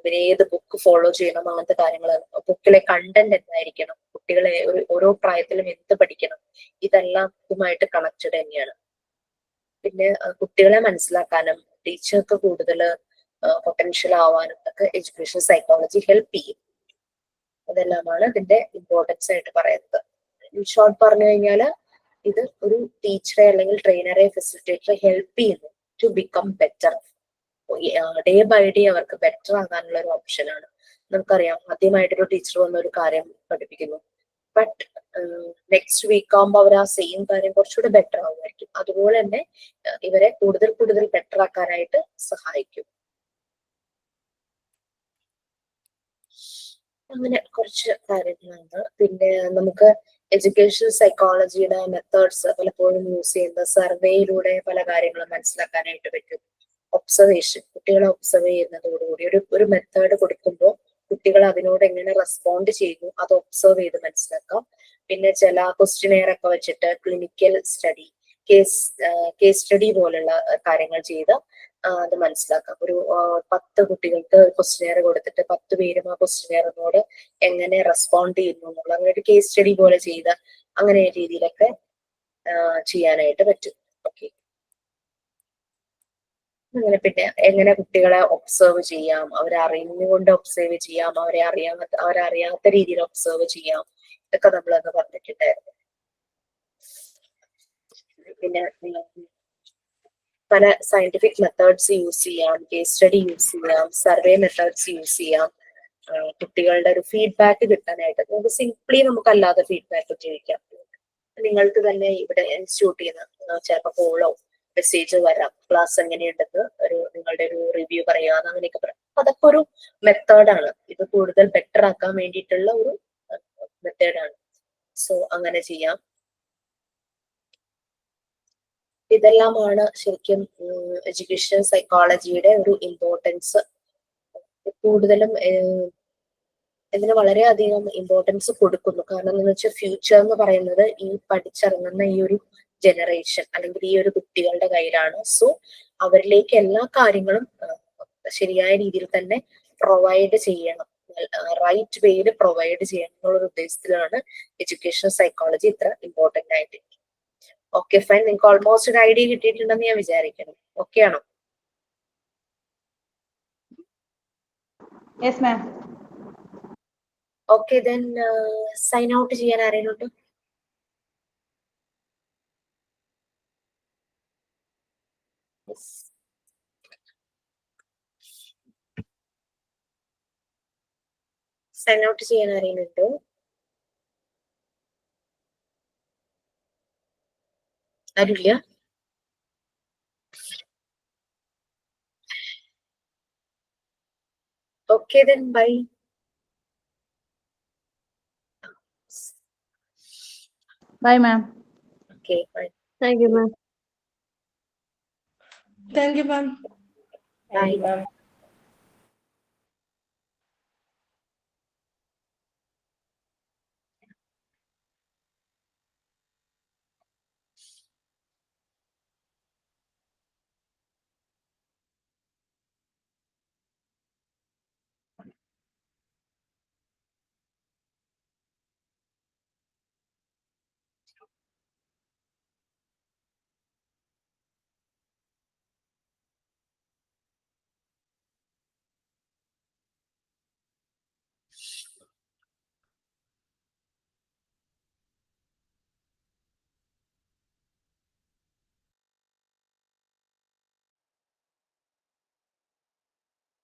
പിന്നെ ഏത് ബുക്ക് ഫോളോ ചെയ്യണം, അങ്ങനത്തെ കാര്യങ്ങൾ, ബുക്കിലെ കണ്ടന്റ് എന്തായിരിക്കണം, കുട്ടികളെ ഓരോ പ്രായത്തിലും എന്ത് പഠിക്കണം, ഇതെല്ലാം ഇതുമായിട്ട് കണക്റ്റഡ് തന്നെയാണ്. പിന്നെ കുട്ടികളെ മനസ്സിലാക്കാനും ടീച്ചർക്ക് കൂടുതൽ പൊട്ടൻഷ്യൽ ആവാനും ഒക്കെ എഡ്യൂക്കേഷൻ സൈക്കോളജി ഹെൽപ്പ് ചെയ്യും. അതെല്ലാമാണ് ഇതിന്റെ ഇമ്പോർട്ടൻസ് ആയിട്ട് പറയുന്നത്. ഇൻ ഷോർട്ട് പറഞ്ഞു കഴിഞ്ഞാൽ ഇത് ഒരു ടീച്ചറെ അല്ലെങ്കിൽ ട്രെയിനറെ, ഫെസിലിറ്റേറ്ററെ ഹെൽപ്പ് ചെയ്യുന്നു to become better. Day by day അവർക്ക് ബെറ്റർ ആകാനുള്ള ഒരു ഓപ്ഷനാണ്. നമുക്കറിയാം, ആദ്യമായിട്ടൊരു ടീച്ചർ വന്ന ഒരു കാര്യം പഠിപ്പിക്കുന്നു, ബട്ട് നെക്സ്റ്റ് വീക്ക് ആകുമ്പോൾ അവർ ആ സെയിം കാര്യം കുറച്ചുകൂടെ ബെറ്റർ ആവുമായിരിക്കും. അതുപോലെ തന്നെ ഇവരെ കൂടുതൽ ബെറ്റർ ആക്കാനായിട്ട് സഹായിക്കും. അങ്ങനെ കുറച്ച് കാര്യങ്ങളുണ്ട്. പിന്നെ നമുക്ക് എഡ്യൂക്കേഷൻ സൈക്കോളജിയുടെ മെത്തേഡ്സ് പലപ്പോഴും യൂസ് ചെയ്യുന്നത് സർവേയിലൂടെ പല കാര്യങ്ങളും മനസ്സിലാക്കാനായിട്ട് പറ്റും. ഒബ്സർവേഷൻ, കുട്ടികളെ ഒബ്സർവ് ചെയ്യുന്നതോടുകൂടി ഒരു മെത്തേഡ് കൊടുക്കുമ്പോൾ കുട്ടികൾ അതിനോട് എങ്ങനെ റെസ്പോണ്ട് ചെയ്യുന്നു അത് ഒബ്സർവ് ചെയ്ത് മനസ്സിലാക്കാം. പിന്നെ ചില ക്വസ്റ്റ്യനെയർ ഒക്കെ വെച്ചിട്ട് ക്ലിനിക്കൽ സ്റ്റഡി, കേസ് സ്റ്റഡി പോലുള്ള കാര്യങ്ങൾ ചെയ്ത് അത് മനസ്സിലാക്കാം. ഒരു 10 കുട്ടികൾക്ക് ക്വസ്റ്റ്യനെയർ കൊടുത്തിട്ട് 10 പേരും ആ ക്വസ്റ്റ്യനെയറിനോട് എങ്ങനെ റെസ്പോണ്ട് ചെയ്യുന്നു എന്നുള്ള അങ്ങനെ ഒരു കേസ് സ്റ്റഡി പോലെ ചെയ്ത് അങ്ങനെ രീതിയിലൊക്കെ ചെയ്യാനായിട്ട് പറ്റും. ഓക്കെ, അങ്ങനെ പിന്നെ എങ്ങനെ കുട്ടികളെ ഒബ്സർവ് ചെയ്യാം, അവരെ അറിഞ്ഞുകൊണ്ട് ഒബ്സർവ് ചെയ്യാം, അവരറിയാത്ത രീതിയിൽ ഒബ്സർവ് ചെയ്യാം, ഇതൊക്കെ നമ്മൾ അന്ന് പറഞ്ഞിട്ടുണ്ടായിരുന്നു. പിന്നെ പല സയന്റിഫിക് മെത്തേഡ്സ് യൂസ് ചെയ്യാം, കേസ് സ്റ്റഡി യൂസ് ചെയ്യാം, സർവേ മെത്തേഡ്സ് യൂസ് ചെയ്യാം. കുട്ടികളുടെ ഒരു ഫീഡ്ബാക്ക് കിട്ടാനായിട്ട് നമുക്ക് സിംപ്ലി നമുക്കല്ലാതെ ഫീഡ്ബാക്ക് ഉപയോഗിക്കാം. നിങ്ങൾക്ക് തന്നെ ഇവിടെ ഇൻസ്റ്റിറ്റ്യൂട്ടിൽ നിന്ന് ചിലപ്പോൾ കോളോ മെസ്സേജ് വരാം, ക്ലാസ് എങ്ങനെയുണ്ടെന്ന് നിങ്ങളുടെ ഒരു റിവ്യൂ പറയാന്ന് അങ്ങനെയൊക്കെ പറയാം. അതൊക്കെ ഒരു മെത്തേഡാണ്. ഇത് കൂടുതൽ ബെറ്റർ ആക്കാൻ വേണ്ടിയിട്ടുള്ള ഒരു മെത്തേഡാണ്. സോ അങ്ങനെ ചെയ്യാം. ഇതെല്ലാമാണ് ശരിക്കും എഡ്യൂക്കേഷൻ സൈക്കോളജിയുടെ ഒരു ഇമ്പോർട്ടൻസ്. കൂടുതലും ഇതിന് വളരെയധികം ഇമ്പോർട്ടൻസ് കൊടുക്കുന്നു. കാരണം എന്ന് വെച്ചാൽ ഫ്യൂച്ചർ എന്ന് പറയുന്നത് ഈ പഠിച്ചിറങ്ങുന്ന ഈ ഒരു ജനറേഷൻ അല്ലെങ്കിൽ ഈ ഒരു കുട്ടികളുടെ കയ്യിലാണ്. സോ അവരിലേക്ക് എല്ലാ കാര്യങ്ങളും ശരിയായ രീതിയിൽ തന്നെ പ്രൊവൈഡ് ചെയ്യണം, റൈറ്റ് വേയിൽ പ്രൊവൈഡ് ചെയ്യണം എന്നുള്ള ഉദ്ദേശത്തിലാണ് എഡ്യൂക്കേഷൻ സൈക്കോളജി ഇത്ര ഇമ്പോർട്ടന്റ് ആയിട്ട്. ഓക്കെ ഫൈൻ, നിങ്ങൾക്ക് ഓൾമോസ്റ്റ് ഒരു ഐഡിയ കിട്ടിയിട്ടുണ്ടെന്ന് ഞാൻ വിചാരിക്കണം. ഓക്കെ ആണോ? Yes ma'am. Okay, then sign out ചെയ്യാൻ ആരെങ്കിലും? സൈൻ ഔട്ട് ചെയ്യാൻ ആരെങ്കിലും? ആരുമില്ല? Okay, then bye. Bye ma'am. Okay, bye. Thank you, ma'am. Thank you, ma'am. Bye.